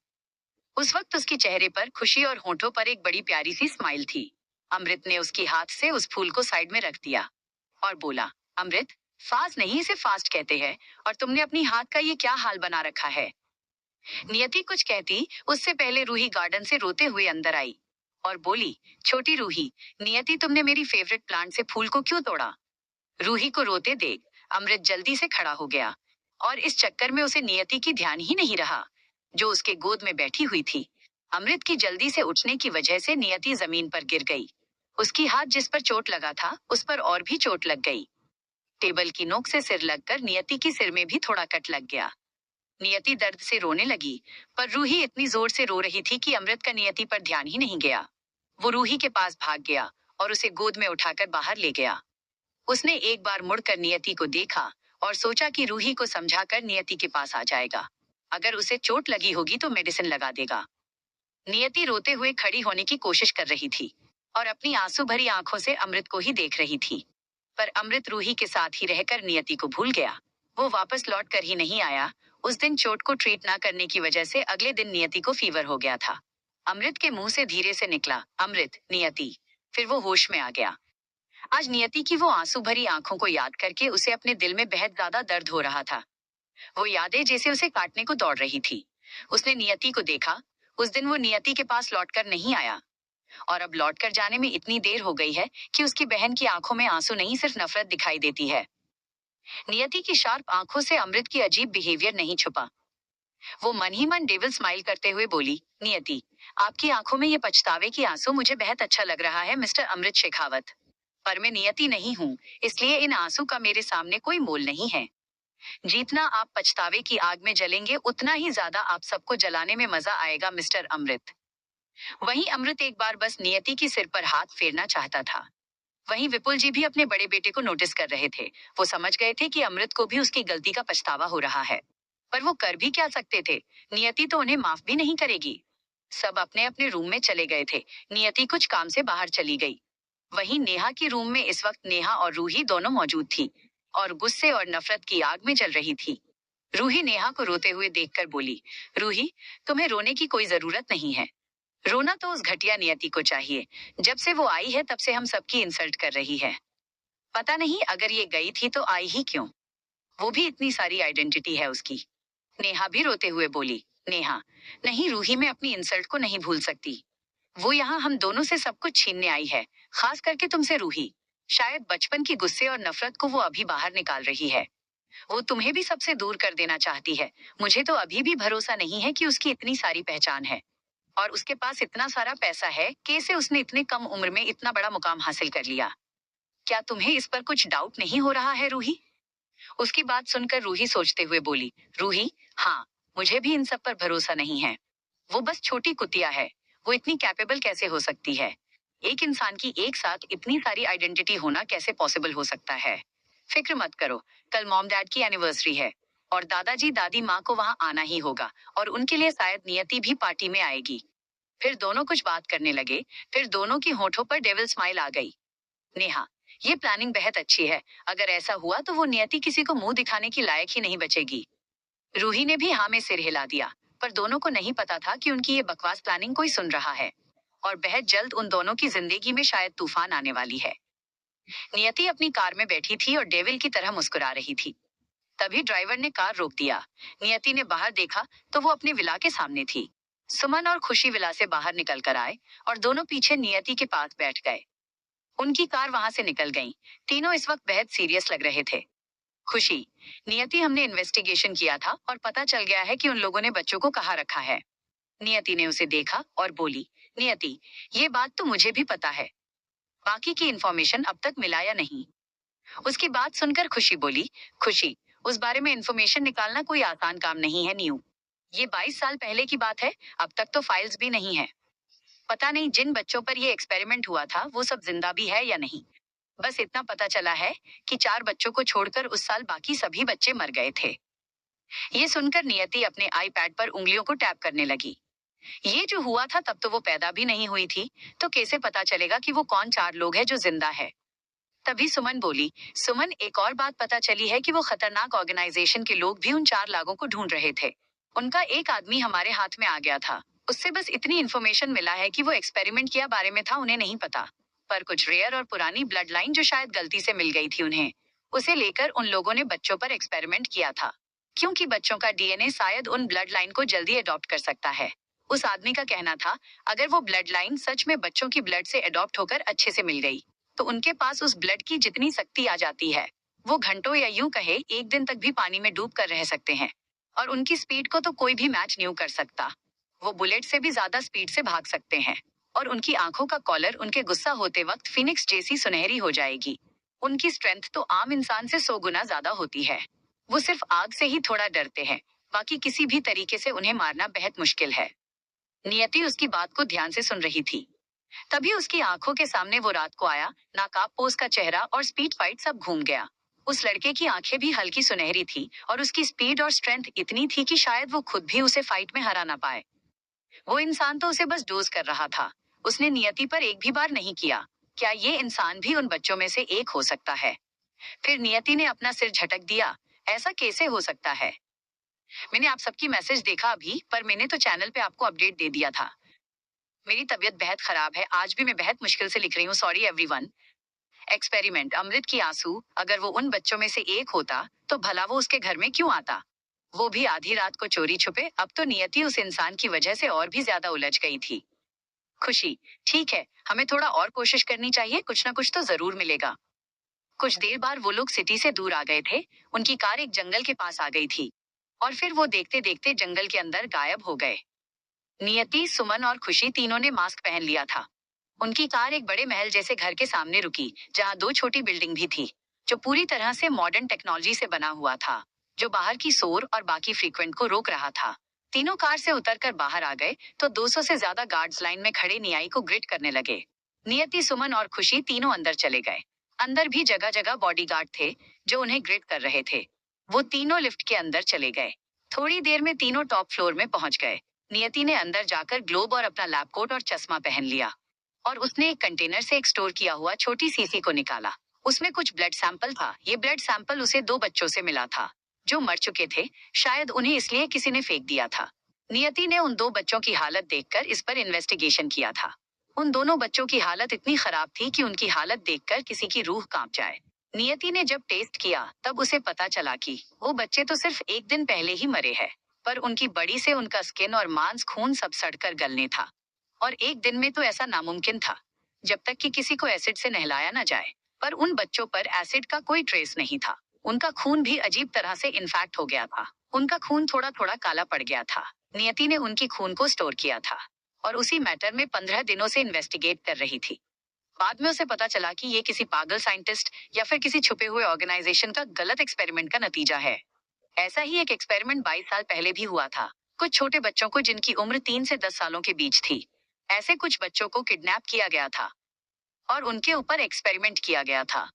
उस वक्त उसके चेहरे पर खुशी और होठों पर एक बड़ी प्यारी सी स्माइल थी। अमृत ने उसके हाथ से उस फूल को साइड में रख दिया और बोला, अमृत, फास्ट नहीं इसे फास्ट कहते हैं, और तुमने अपनी हाथ का ये क्या हाल बना रखा है? नियति कुछ कहती उससे पहले रूही गार्डन से रोते हुए अंदर आई और बोली, छोटी रूही, नियति तुमने मेरी फेवरेट प्लांट से फूल को क्यों तोड़ा? रूही को रोते देख अमृत जल्दी से खड़ा हो गया, और इस चक्कर में उसे नियति की ध्यान ही नहीं रहा, जो उसके गोद में बैठी हुई थी। अमृत की जल्दी से उठने की वजह से नियति जमीन पर गिर गई। उसकी हाथ जिस पर चोट लगा था उस पर और भी चोट लग गई। टेबल की नोक से सिर लगकर नियति की सिर में भी थोड़ा कट लग गया। नियति दर्द से रोने लगी, पर रूही इतनी जोर से रो रही थी कि अमृत का नियति पर ध्यान ही नहीं गया। वो रूही के पास भाग गया और उसे गोद में उठाकर बाहर ले गया। उसने एक बार मुड़कर नियति को देखा और सोचा कि रूही को समझाकर नियति के पास आ जाएगा। अगर उसे चोट लगी होगी तो मेडिसिन लगा देगा। नियति रोते हुए खड़ी होने की कोशिश कर रही थी और अपनी आंसू भरी आंखों से अमृत को ही देख रही थी। पर अमृत रूही के साथ ही रहकर नियति को भूल गया। वो वापस लौट कर ही नहीं आया। उस दिन चोट को ट्रीट ना करने की वजह से अगले दिन नियति को फीवर हो गया था। अमृत के मुंह से धीरे से निकला, अमृत, नियति। फिर वो होश में आ गया। आज नियति की वो आंसू भरी आंखों को याद करके उसे अपने दिल में बेहद ज्यादा दर्द हो रहा था। वो यादें जैसे उसे काटने को दौड़ रही थी। उसने नियति को देखा। उस दिन वो नियति के पास लौटकर नहीं आया, और अब लौटकर जाने में इतनी देर हो गई है कि उसकी बहन की आंखों में आंसू नहीं, सिर्फ नफरत दिखाई देती है। नियति की शार्प आंखों से अमृत की अजीब बिहेवियर नहीं छुपा। वो मन ही मन डेविल स्माइल करते हुए बोली, नियति, आपकी आंखों में ये पछतावे की आंसू मुझे बेहद अच्छा लग रहा है मिस्टर अमृत शेखावत। पर मैं नियति नहीं हूँ, इसलिए इन आंसू का मेरे सामने कोई मोल नहीं है। जितना आप पछतावे की आग में जलेंगे उतना ही ज्यादा आप सबको जलाने में मजा आएगा मिस्टर अमृत। वहीं अमृत एक बार बस नियति की सिर पर हाथ फेरना चाहता था। वहीं विपुल जी भी अपने बड़े बेटे को नोटिस कर रहे थे। वो समझ गए थे कि अमृत को भी उसकी गलती का पछतावा हो रहा है, पर वो कर भी क्या सकते थे। नियति तो उन्हें माफ भी नहीं करेगी। सब अपने अपने रूम में चले गए थे। नियति कुछ काम से बाहर चली गई। वहीं नेहा की रूम में इस वक्त नेहा और रूही दोनों मौजूद थी और गुस्से और नफरत की आग में जल रही थी। रूही नेहा को रोते हुए देखकर बोली, रूही, तुम्हें रोने की कोई जरूरत नहीं है। रोना तो उस घटिया नियति को चाहिए। जब से वो आई है तब से हम सबकी इंसल्ट कर रही है। पता नहीं अगर ये गई थी तो आई ही क्यों। वो भी इतनी सारी आइडेंटिटी है उसकी। नेहा भी रोते हुए बोली, नेहा, नहीं रूही, मैं अपनी इंसल्ट को नहीं भूल सकती। वो यहाँ हम दोनों से सब कुछ छीनने आई है, खास करके तुमसे रूही। शायद बचपन की गुस्से और नफरत को वो अभी बाहर निकाल रही है। वो तुम्हें भी सबसे दूर कर देना चाहती है। मुझे तो अभी भी भरोसा नहीं है कि उसकी इतनी सारी पहचान है और उसके पास इतना सारा पैसा है। कैसे उसने इतने कम उम्र में इतना बड़ा मुकाम हासिल कर लिया। क्या तुम्हें इस पर कुछ डाउट नहीं हो रहा है रूही? उसकी बात सुनकर रूही सोचते हुए बोली, रूही, हाँ, मुझे भी इन सब पर भरोसा नहीं है। वो बस छोटी कुतिया है। वो इतनी कैपेबल कैसे हो सकती है? एक इंसान की एक साथ इतनी सारी आइडेंटिटी होना कैसे पॉसिबल हो सकता है? फिक्र मत करो, कल मॉम डैड की एनिवर्सरी है और दादाजी दादी माँ को वहाँ आना ही होगा और उनके लिए शायद नियति भी पार्टी में आएगी। फिर दोनों कुछ बात करने लगे। फिर दोनों की होठों पर डेविल स्माइल आ गई। नेहा, ये प्लानिंग बेहद अच्छी है। अगर ऐसा हुआ तो वो नियति किसी को मुंह दिखाने की लायक ही नहीं बचेगी। रूही ने भी हाँ में सिर हिला दिया, पर दोनों को नहीं पता था कि उनकी ये बकवास प्लानिंग कोई सुन रहा है और बेहद जल्द उन दोनों की जिंदगी में शायद तूफान आने वाली है। नियति अपनी कार में बैठी थी और डेविल की तरह मुस्कुरा रही थी। तभी ड्राइवर ने कार रोक दिया। नियति ने बाहर देखा तो वो अपने विला के सामने थी। सुमन और खुशी विला से बाहर निकल कर आए और दोनों पीछे नियति के पास बैठ गए। उनकी कार वहां से निकल गई। तीनों इस वक्त बेहद सीरियस लग रहे थे। खुशी, नियति, हमने इन्वेस्टिगेशन किया था और पता चल गया है कि उन लोगों ने बच्चों को कहाँ रखा है। नियति ने उसे देखा और बोली, नियति, ये बात तो मुझे भी पता है। बाकी की इंफॉर्मेशन अब तक मिला या नहीं? उसकी बात सुनकर खुशी बोली, खुशी, उस बारे में इंफॉर्मेशन निकालना कोई आसान काम नहीं है न्यू। ये 22 साल पहले की बात है। अब तक तो फाइल्स भी नहीं है। पता नहीं जिन बच्चों पर ये एक्सपेरिमेंट हुआ था वो सब जिंदा भी है या नहीं। बस इतना पता चला है कि 4 बच्चों को छोड़कर उस साल बाकी सभी बच्चे मर गए थे। ये सुनकर नियति अपने आईपैड पर उंगलियों को टैप करने लगी। ये जो हुआ था तब तो वो पैदा भी नहीं हुई थी, तो कैसे पता चलेगा कि वो कौन 4 लोग हैं जो जिंदा है? तभी सुमन बोली, सुमन, एक और बात पता चली है कि वो खतरनाक ऑर्गेनाइजेशन के लोग भी उन 4 लोगों को ढूंढ रहे थे। उनका एक आदमी हमारे हाथ में आ गया था। उससे बस इतनी इन्फॉर्मेशन मिला है कि वो एक्सपेरिमेंट किया बारे में था, उन्हें नहीं पता। पर कुछ रेयर और पुरानी ब्लड लाइन जो शायद गलती से मिल गई थी उन्हें, उसे लेकर उन लोगों ने बच्चों पर एक्सपेरिमेंट किया था, क्योंकि बच्चों का डीएनए शायद उन ब्लड लाइन को जल्दी अडॉप्ट कर सकता है। उस आदमी का कहना था, अगर वो ब्लड लाइन सच में बच्चों की ब्लड से अडॉप्ट होकर अच्छे से मिल गई तो उनके पास उस ब्लड की जितनी शक्ति आ जाती है, वो घंटों या यूं कहे 1 दिन तक भी पानी में डूब कर रह सकते हैं। और उनकी स्पीड को तो कोई भी मैच नहीं कर सकता। वो बुलेट से भी ज्यादा स्पीड से भाग सकते हैं और उनकी आंखों का कॉलर उनके गुस्सा होते वक्त फिनिक्स जैसी सुनहरी हो जाएगी। उनकी स्ट्रेंथ तो आम इंसान से 100 गुना ज्यादा होती है। वो सिर्फ आग से ही थोड़ा डरते हैं, बाकी किसी भी तरीके से उन्हें मारना बेहद मुश्किल है। नियति उसकी बात को ध्यान से सुन रही थी। तभी उसकी आंखों के सामने वो रात को आया नाकाब पोज का चेहरा और स्पीड फाइट सब घूम गया। उस लड़के की आंखें भी हल्की सुनहरी थी और उसकी स्पीड और स्ट्रेंथ इतनी थी कि शायद वो खुद भी उसे फाइट में हरा ना पाए। वो इंसान तो उसे बस डोज कर रहा था। उसने नियति पर एक भी बार नहीं किया। क्या ये इंसान भी उन बच्चों में से एक हो सकता है? फिर नियति ने अपना सिर झटक दिया। ऐसा कैसे हो सकता है? मैंने आप सबकी मैसेज देखा अभी, पर मैंने तो चैनल पे आपको अपडेट दे दिया था। मेरी तबीयत बेहद खराब है, आज भी मैं बेहद मुश्किल से लिख रही हूँ, सॉरी एवरीवन। एक्सपेरिमेंट अमृत की आंसू, अगर वो उन बच्चों में से एक होता तो भला वो उसके घर में क्यों आता, वो भी आधी रात को चोरी छुपे। अब तो नियति उस इंसान की वजह से और भी ज्यादा उलझ गई थी। खुशी, ठीक है, हमें थोड़ा और कोशिश करनी चाहिए, कुछ ना कुछ तो जरूर मिलेगा। कुछ देर बाद वो लोग सिटी से दूर आ गए थे। उनकी कार एक जंगल के पास आ गई थी और फिर वो देखते देखते जंगल के अंदर गायब हो गए। नियति, सुमन और खुशी तीनों ने मास्क पहन लिया था। उनकी कार एक बड़े महल जैसे घर के सामने रुकी, जहां दो छोटी बिल्डिंग भी थी, जो पूरी तरह से मॉडर्न टेक्नोलॉजी से बना हुआ था, जो बाहर की शोर और बाकी फ्रीक्वेंट को रोक रहा था। तीनों कार से उतरकर बाहर आ गए तो 200 से ज्यादा गार्ड्स लाइन में खड़े नियाई को ग्रिड करने लगे। नियति, सुमन और खुशी तीनों अंदर चले गए। अंदर भी जगह जगह बॉडीगार्ड थे जो उन्हें ग्रिड कर रहे थे। वो तीनों लिफ्ट के अंदर चले गए। थोड़ी देर में तीनों टॉप फ्लोर में पहुंच गए। नियति ने अंदर जाकर ग्लोब और अपना लैब कोट और चश्मा पहन लिया और उसने एक कंटेनर से एक स्टोर किया हुआ छोटी सीसी को निकाला। उसमें कुछ ब्लड सैंपल था। ये ब्लड सैंपल उसे दो बच्चों से मिला था जो मर चुके थे, शायद उन्हें इसलिए किसी ने फेंक दिया था। नियति ने उन दो बच्चों की हालत देखकर इस पर इन्वेस्टिगेशन किया था। उन दोनों बच्चों की हालत इतनी खराब थी कि उनकी हालत देखकर किसी की रूह कांप जाए। नियति ने जब टेस्ट किया तब उसे पता चला कि वो बच्चे तो सिर्फ एक दिन पहले ही मरे हैं, पर उनकी बॉडी से उनका स्किन और मांस खून सब सड़कर गलने था। और एक दिन में तो ऐसा नामुमकिन था जब तक कि किसी को एसिड से नहलाया न जाए। पर उन बच्चों पर एसिड का कोई ट्रेस नहीं था। उनका खून भी अजीब तरह से इन्फेक्ट हो गया था। उनका खून थोड़ा थोड़ा काला पड़ गया था। नियति ने उनकी खून को स्टोर किया था और उसी मैटर में 15 दिनों से इन्वेस्टिगेट कर रही थी। बाद में उसे पता चला कि ये किसी पागल साइंटिस्ट या फिर किसी छुपे हुए ऑर्गेनाइजेशन का गलत एक्सपेरिमेंट का नतीजा है। ऐसा ही एक एक्सपेरिमेंट 22 साल पहले भी हुआ था। कुछ छोटे बच्चों को जिनकी उम्र 3 से 10 सालों के बीच थी, ऐसे कुछ बच्चों को किडनैप किया गया था और उनके ऊपर एक्सपेरिमेंट किया गया था।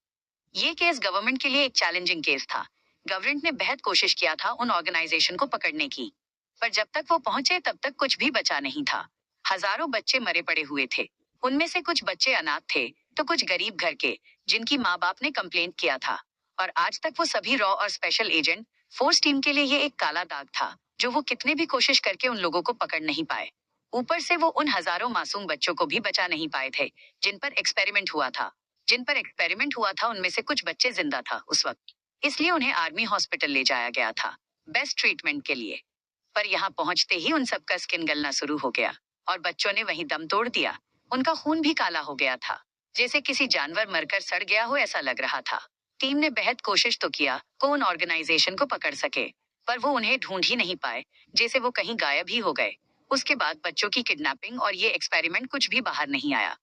ये केस गवर्नमेंट के लिए एक चैलेंजिंग केस था। गवर्नमेंट ने बेहद कोशिश किया था उन ऑर्गेनाइजेशन को पकड़ने की, पर जब तक वो पहुंचे तब तक कुछ भी बचा नहीं था। हजारों बच्चे मरे पड़े हुए थे। उनमें से कुछ बच्चे अनाथ थे तो कुछ गरीब घर के, जिनकी माँ बाप ने कंप्लेंट किया था। और आज तक वो सभी रॉ और स्पेशल एजेंट फोर्स टीम के लिए ये एक काला दाग था, जो वो कितने भी कोशिश करके उन लोगों को पकड़ नहीं पाए। ऊपर से वो उन हजारों मासूम बच्चों को भी बचा नहीं पाए थे जिन पर एक्सपेरिमेंट हुआ था। जिन पर एक्सपेरिमेंट हुआ था उनमें से कुछ बच्चे जिंदा था उस वक्त, इसलिए उन्हें आर्मी हॉस्पिटल ले जाया गया था बेस्ट ट्रीटमेंट के लिए। पर यहाँ पहुंचते ही उन सबका स्किन गलना शुरू हो गया और बच्चों ने वहीं दम तोड़ दिया। उनका खून भी काला हो गया था, जैसे किसी जानवर मरकर सड़ गया हो ऐसा लग रहा था। टीम ने बेहद कोशिश तो किया को उन ऑर्गेनाइजेशन को पकड़ सके, पर वो उन्हें ढूंढ ही नहीं पाए, जैसे वो कहीं गायब ही हो गए। उसके बाद बच्चों की किडनैपिंग और ये एक्सपेरिमेंट कुछ भी बाहर नहीं आया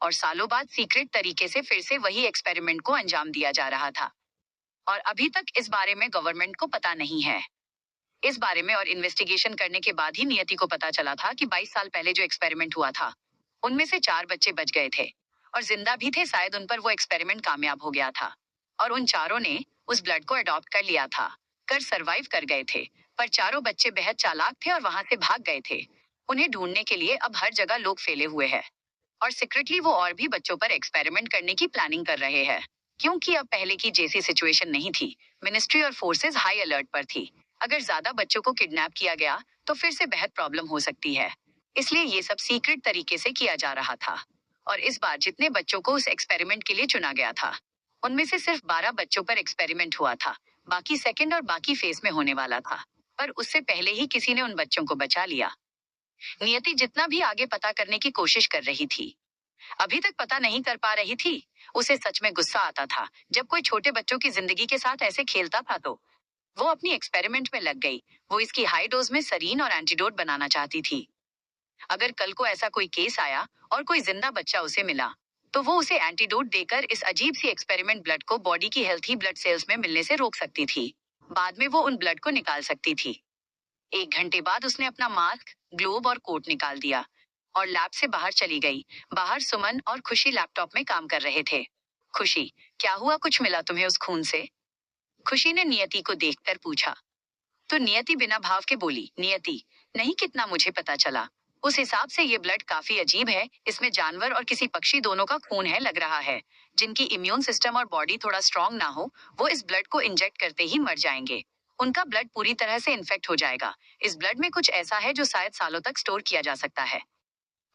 और सालों बाद सीक्रेट तरीके से फिर से वही एक्सपेरिमेंट को अंजाम दिया जा रहा था। और अभी तक इस बारे में गवर्नमेंट को पता नहीं है। इस बारे में और इन्वेस्टिगेशन करने के बाद ही नियति को पता चला था कि 22 साल पहले जो एक्सपेरिमेंट हुआ था उनमें से 4 बच्चे बच गए थे और जिंदा भी थे। शायद उन पर वो एक्सपेरिमेंट कामयाब हो गया था और उन चारों ने उस ब्लड को अडॉप्ट कर लिया था, कर सरवाइव कर गए थे। पर चारों बच्चे बेहद चालाक थे और वहां से भाग गए थे। उन्हें ढूंढने के लिए अब हर जगह लोग फैले हुए हैं और सीक्रेटली वो और भी बच्चों पर एक्सपेरिमेंट करने की प्लानिंग कर रहे हैं, क्योंकि अब पहले की जैसी सिचुएशन नहीं थी। मिनिस्ट्री और फोर्सेस हाई अलर्ट पर थी। अगर ज्यादा बच्चों को किडनैप किया गया तो फिर से बेहद प्रॉब्लम हो सकती है, इसलिए ये सब सीक्रेट तरीके से किया जा रहा था। और इस बार जितने बच्चों को उस एक्सपेरिमेंट के लिए चुना गया था उनमें से सिर्फ 12 बच्चों पर एक्सपेरिमेंट हुआ था। बाकी सेकंड और बाकी फेज में होने वाला था, पर उससे पहले ही किसी ने उन बच्चों को बचा लिया। नियति जितना भी आगे पता करने की कोशिश कर रही थी, अभी तक पता नहीं कर पा रही थी। उसे सच में गुस्सा आता था जब कोई छोटे बच्चों की जिंदगी के साथ ऐसे खेलता था। तो वो अपनी एक्सपेरिमेंट में लग गई। वो इसकी हाई डोज में सरीन और एंटीडोट बनाना चाहती थी। अगर कल को ऐसा कोई केस आया और कोई जिंदा बच्चा उसे मिला तो वो उसे एंटीडोट देकर इस अजीब सी एक्सपेरिमेंट ब्लड को बॉडी की हेल्थी ब्लड सेल्स में मिलने से रोक सकती थी। बाद में वो उन ब्लड को निकाल सकती थी। 1 घंटे बाद उसने अपना मास्क, ग्लोब और कोट निकाल दिया और लैब से बाहर चली गई। बाहर सुमन और खुशी लैपटॉप में काम कर रहे थे। खुशी, क्या हुआ, कुछ मिला तुम्हें उस खून से? खुशी ने नियति को देखकर पूछा। तो नियति बिना भाव के बोली, नियति, नहीं, कितना मुझे पता चला उस हिसाब से ये ब्लड काफी अजीब है। इसमें जानवर और किसी पक्षी दोनों का खून है। लग रहा है जिनकी इम्यून सिस्टम और बॉडी थोड़ा स्ट्रांग ना हो वो इस ब्लड को इंजेक्ट करते ही मर जाएंगे। उनका ब्लड पूरी तरह से इन्फेक्ट हो जाएगा। इस ब्लड में कुछ ऐसा है जो शायद सालों तक स्टोर किया जा सकता है,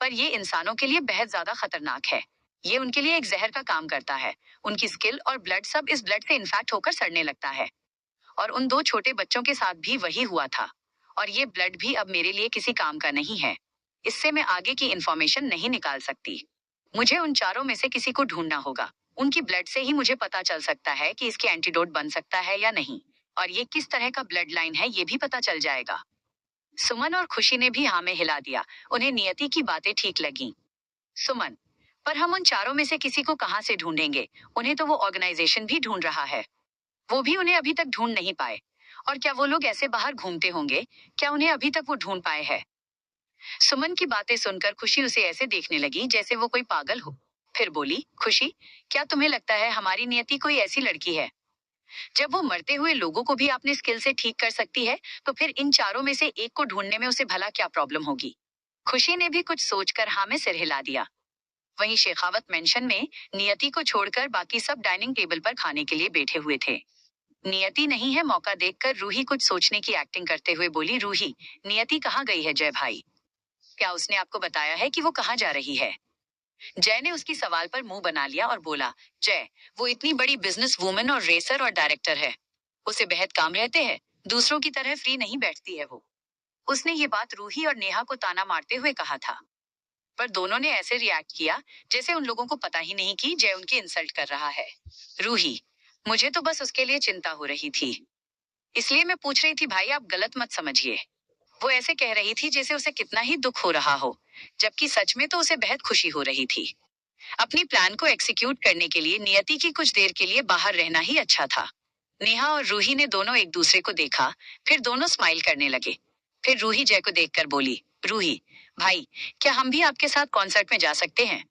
पर ये इंसानों के लिए बेहद ज्यादा खतरनाक है। ये उनके लिए एक जहर का काम करता है। उनकी स्किल और ब्लड सब इस ब्लड से इन्फेक्ट होकर सड़ने लगता है। और उन 2 छोटे बच्चों के साथ भी वही हुआ था। और ये ब्लड भी अब मेरे लिए किसी काम का नहीं है। इससे मैं आगे की इंफॉर्मेशन नहीं निकाल सकती। मुझे उन चारों में से किसी को ढूंढना होगा। उनकी ब्लड से ही मुझे पता चल सकता है कि इसके एंटीडोट बन सकता है या नहीं। और ये किस तरह का ब्लड लाइन है ये भी पता चल जाएगा। सुमन और खुशी ने भी हाँ में हिला दिया। उन्हें नियति की बातें ठीक लगी। सुमन, पर हम उन चारों में से किसी को कहाँ से ढूंढेंगे? उन्हें तो वो ऑर्गेनाइजेशन भी ढूंढ रहा है। वो भी उन्हें अभी तक ढूंढ नहीं पाए। और क्या वो लोग ऐसे बाहर घूमते होंगे? क्या उन्हें अभी तक वो ढूंढ पाए हैं? सुमन की बातें सुनकर खुशी उसे ऐसे देखने लगी जैसे वो कोई पागल हो। फिर बोली, खुशी, क्या तुम्हें लगता है हमारी नियति कोई ऐसी लड़की है? जब वो मरते हुए लोगों को भी अपने स्किल से ठीक कर सकती है, तो फिर इन चारों में से एक को ढूंढने में उसे भला क्या प्रॉब्लम होगी? खुशी ने भी कुछ सोचकर हाँ में सिर हिला दिया। वहीं शेखावत मेंशन में नियति को छोड़कर बाकी सब डाइनिंग टेबल पर खाने के लिए बैठे हुए थे। नियति नहीं है। मौका देखकर रूही कुछ सोचने की एक्टिंग करते हुए बोली, रूही, नियति कहाँ गई है जय भाई? क्या उसने आपको बताया है कि वो कहाँ जा रही है? जय ने उसकी सवाल पर मुंह बना लिया और बोला, जय, वो इतनी बड़ी बिजनेस वूमेन और रेसर और डायरेक्टर है। उसे बेहद काम रहते हैं। दूसरों की तरह फ्री नहीं बैठती है वो। उसने ये बात रूही और नेहा को ताना मारते हुए कहा था। पर दोनों ने ऐसे रिएक्ट किया जैसे उन लोगों को पता ही नहीं कि जय उनकी इंसल्ट कर रहा है। रूही, मुझे तो बस उसके लिए चिंता हो रही थी, इसलिए मैं पूछ रही थी भाई, आप गलत मत समझिए। वो ऐसे कह रही थी जैसे उसे कितना ही दुख हो रहा हो, जबकि सच में तो उसे बेहद खुशी हो रही थी। अपनी प्लान को एग्जीक्यूट करने के लिए नियति की कुछ देर के लिए बाहर रहना ही अच्छा था। नेहा और रूही ने दोनों एक दूसरे को देखा, फिर दोनों स्माइल करने लगे। फिर रूही जय को देखकर बोली, रूही भाई, क्या हम भी आपके साथ कॉन्सर्ट में जा सकते हैं?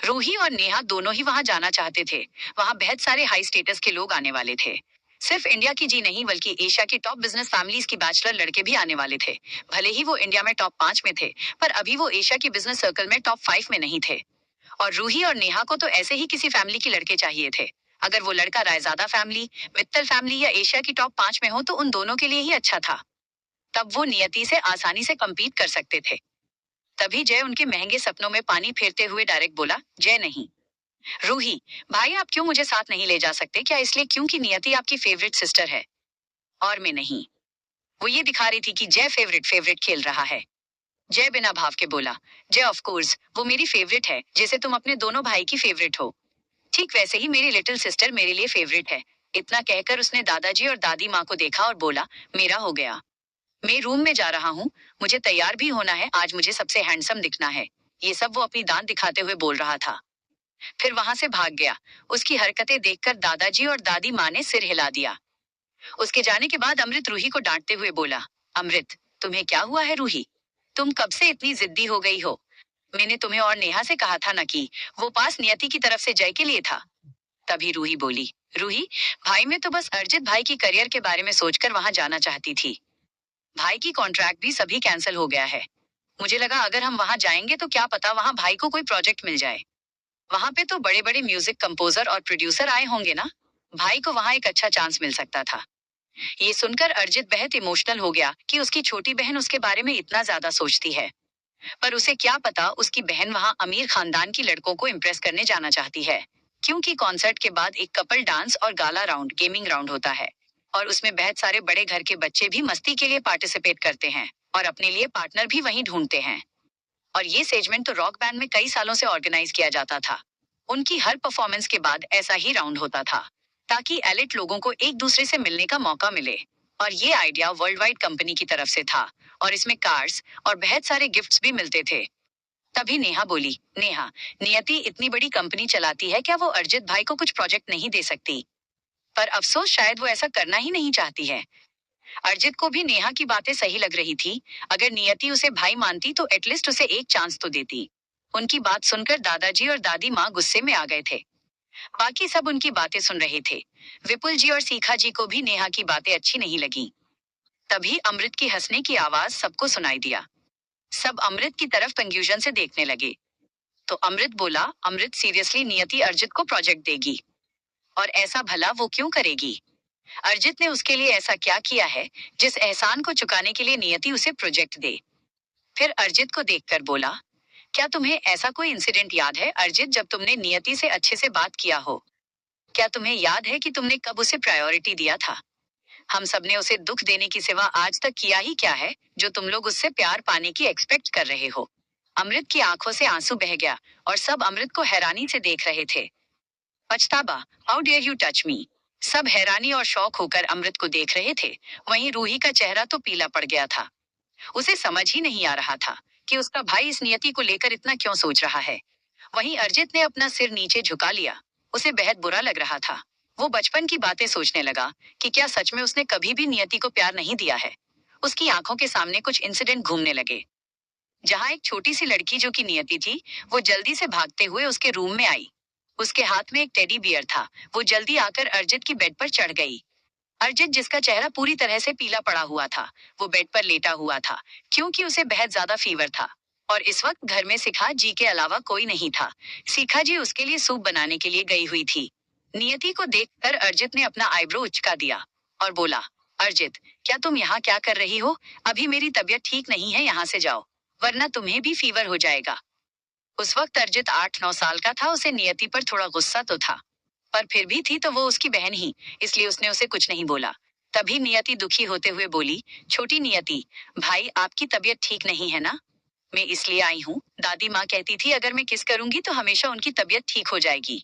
रूही और नेहा दोनों ही वहां जाना चाहते थे। वहां बेहद सारे हाई स्टेटस के लोग आने वाले थे। सिर्फ इंडिया की जी नहीं, बल्कि एशिया की टॉप बिजनेस फैमिलीज की बैचलर लड़के भी आने वाले थे। भले ही वो इंडिया में टॉप 5 में थे, पर अभी वो एशिया की बिजनेस सर्कल में टॉप 5 में नहीं थे। और रूही और नेहा को तो ऐसे ही किसी फैमिली के लड़के चाहिए थे। अगर वो लड़का रायजादा फैमिली, मित्तल फैमिली या एशिया की टॉप 5 में हो तो उन दोनों के लिए ही अच्छा था। तब वो नियति से आसानी से कम्पीट कर सकते थे। तभी जय उनके महंगे सपनों में पानी फेरते हुए डायरेक्ट बोला, जय नहीं। रूही भाई, आप क्यों मुझे साथ नहीं ले जा सकते? क्या इसलिए क्योंकि नियति आपकी फेवरेट सिस्टर है? और मैं नहीं। वो ये दिखा रही थी कि जय फेवरेट फेवरेट खेल रहा है। जय बिना भाव के बोला, जय ऑफ कोर्स वो मेरी फेवरेट है, जैसे तुम अपने दोनों भाई की फेवरेट हो। ठीक वैसे ही मेरी लिटिल सिस्टर मेरे लिए फेवरेट है। इतना कहकर उसने दादाजी और दादी माँ को देखा और बोला, मेरा हो गया। मैं रूम में जा रहा हूँ, मुझे तैयार भी होना है, आज मुझे सबसे हैंडसम दिखना है। ये सब वो अपनी दांत दिखाते हुए बोल रहा था। फिर वहां से भाग गया। उसकी हरकतें देखकर दादाजी और दादी माँ ने सिर हिला दिया। उसके जाने के बाद अमृत रूही को डांटते हुए बोला, अमृत, तुम्हें क्या हुआ है रूही? तुम कब से इतनी जिद्दी हो गई हो? मैंने तुम्हें और नेहा से कहा था ना कि वो पास नियति की तरफ से जय के लिए था। तभी रूही बोली, रूही भाई, मैं तो बस अर्जित भाई की करियर के बारे में सोचकर वहां जाना चाहती थी। भाई की कॉन्ट्रैक्ट भी सभी कैंसिल हो गया है। मुझे लगा अगर हम वहां जाएंगे तो क्या पता वहां भाई को कोई प्रोजेक्ट मिल जाए। वहां पे तो बड़े बड़े म्यूजिक कंपोजर और प्रोड्यूसर आए होंगे ना, भाई को वहां एक अच्छा चांस मिल सकता था। ये सुनकर अर्जित बेहद इमोशनल हो गया कि उसकी छोटी बहन उसके बारे में इतना ज्यादा सोचती है। पर उसे क्या पता उसकी बहन वहां अमीर खानदान की लड़कों को इम्प्रेस करने जाना चाहती है। क्योंकि कॉन्सर्ट के बाद एक कपल डांस और गाला राउंड, गेमिंग राउंड होता है। और उसमें बहुत सारे बड़े घर के बच्चे भी मस्ती के लिए पार्टिसिपेट करते हैं और अपने लिए पार्टनर भी वहीं ढूंढते हैं। और ये सेजमेंट तो रॉक बैंड में कई सालों से ऑर्गेनाइज किया जाता था। उनकी हर परफॉर्मेंस के बाद ऐसा ही राउंड होता था, ताकि एलिट लोगों को एक दूसरे से मिलने का मौका मिले। और ये आइडिया वर्ल्ड वाइड कंपनी की तरफ से था, और इसमें कार्स और बहुत सारे गिफ्ट्स भी मिलते थे। तभी नेहा बोली, नेहा, नियति इतनी बड़ी कंपनी चलाती है, क्या वो अर्जित भाई को कुछ प्रोजेक्ट नहीं दे सकती? पर अफसोस, शायद वो ऐसा करना ही नहीं चाहती है। अर्जित को भी नेहा की बातें सही लग रही थी। अगर नियति उसे भाई मानती तो एटलीस्ट उसे एक चांस तो देती। उनकी बात सुनकर दादाजी और दादी माँ गुस्से में आ गए थे। बाकी सब उनकी बातें सुन रहे थे। विपुल जी और सीखा जी को भी नेहा की बातें अच्छी नहीं लगी। तभी अमृत की हंसने की आवाज सबको सुनाई दिया। सब अमृत की तरफ कंफ्यूजन से देखने लगे। तो अमृत बोला, अमृत सीरियसली नियति अर्जित को प्रोजेक्ट देगी? और ऐसा भला वो क्यों करेगी? अर्जित ने उसके लिए ऐसा क्या किया है जिस एहसान को चुकाने के लिए नियति उसे प्रोजेक्ट दे? फिर अर्जित को देखकर बोला, क्या तुम्हें ऐसा कोई इंसिडेंट याद है अर्जित जब तुमने नियति से अच्छे से बात किया हो? क्या तुम्हें याद है कि तुमने कब उसे प्रायोरिटी दिया था? हम सबने उसे दुख देने की सिवा आज तक किया ही क्या है जो तुम लोग उससे प्यार पाने की एक्सपेक्ट कर रहे हो? अमृत की आंखों से आंसू बह गया और सब अमृत को हैरानी से देख रहे थे। पछतावा, how dare you touch me. सब हैरानी और शौक होकर अमृत को देख रहे थे। वहीं रूही का चेहरा तो पीला पड़ गया था। उसे समझ ही नहीं आ रहा था कि उसका भाई इस नियति को लेकर इतना क्यों सोच रहा है। वहीं अर्जित ने अपना सिर नीचे झुका लिया। उसे बेहद बुरा लग रहा था। वो बचपन की बातें सोचने लगा कि क्या सच में उसने कभी भी नियति को प्यार नहीं दिया है। उसकी आंखों के सामने कुछ इंसिडेंट घूमने लगे, जहां एक छोटी सी लड़की जो कि नियति थी, वो जल्दी से भागते हुए उसके रूम में आई। उसके हाथ में एक टेडी बियर था। वो जल्दी आकर अर्जित की बेड पर चढ़ गई। अर्जित, जिसका चेहरा पूरी तरह से पीला पड़ा हुआ था, वो बेड पर लेटा हुआ था क्योंकि उसे बेहद ज्यादा फीवर था। और इस वक्त घर में शिखा जी के अलावा कोई नहीं था। शिखा जी उसके लिए सूप बनाने के लिए गई हुई थी। नियति को देखकर अर्जित ने अपना आईब्रो उचका दिया और बोला, अर्जित, क्या तुम यहाँ क्या कर रही हो? अभी मेरी तबीयत ठीक नहीं है, यहाँ से जाओ, वरना तुम्हें भी फीवर हो जाएगा। उस वक्त अर्जित 8-9 साल का था। उसे नियति पर थोड़ा गुस्सा तो था, पर फिर भी थी तो वो उसकी बहन ही, इसलिए उसने उसे कुछ नहीं बोला। तभी नियति दुखी होते हुए बोली, छोटी नियति, भाई आपकी तबीयत ठीक नहीं है ना? मैं इसलिए आई हूँ, दादी माँ कहती थी अगर मैं किस करूंगी तो हमेशा उनकी तबीयत ठीक हो जाएगी।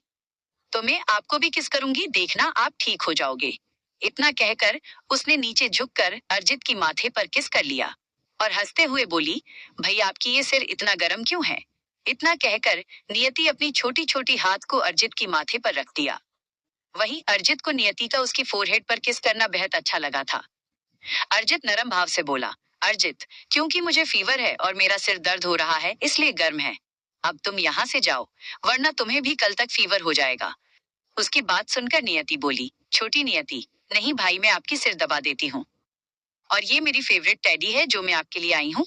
तो मैं आपको भी किस करूंगी, देखना आप ठीक हो जाओगे। इतना कहकर उसने नीचे झुककर अर्जित की माथे पर किस कर लिया और हंसते हुए बोली, भैया आपकी ये सिर इतना गर्म क्यों है? इतना कहकर नियति अपनी छोटी छोटी हाथ को अर्जित की माथे पर रख दिया। वहीं अर्जित को नियति का उसकी फोरहेड पर किस करना बेहद अच्छा लगा था। अर्जित नरम भाव से बोला, अर्जित, क्योंकि मुझे फीवर है और मेरा सिर दर्द हो रहा है इसलिए गर्म है। अब तुम यहाँ से जाओ, वरना तुम्हें भी कल तक फीवर हो जाएगा। उसकी बात सुनकर नियति बोली, छोटी नियति, नहीं भाई, मैं आपकी सिर दबा देती हूँ। और ये मेरी फेवरेट टेडी है जो मैं आपके लिए आई हूँ।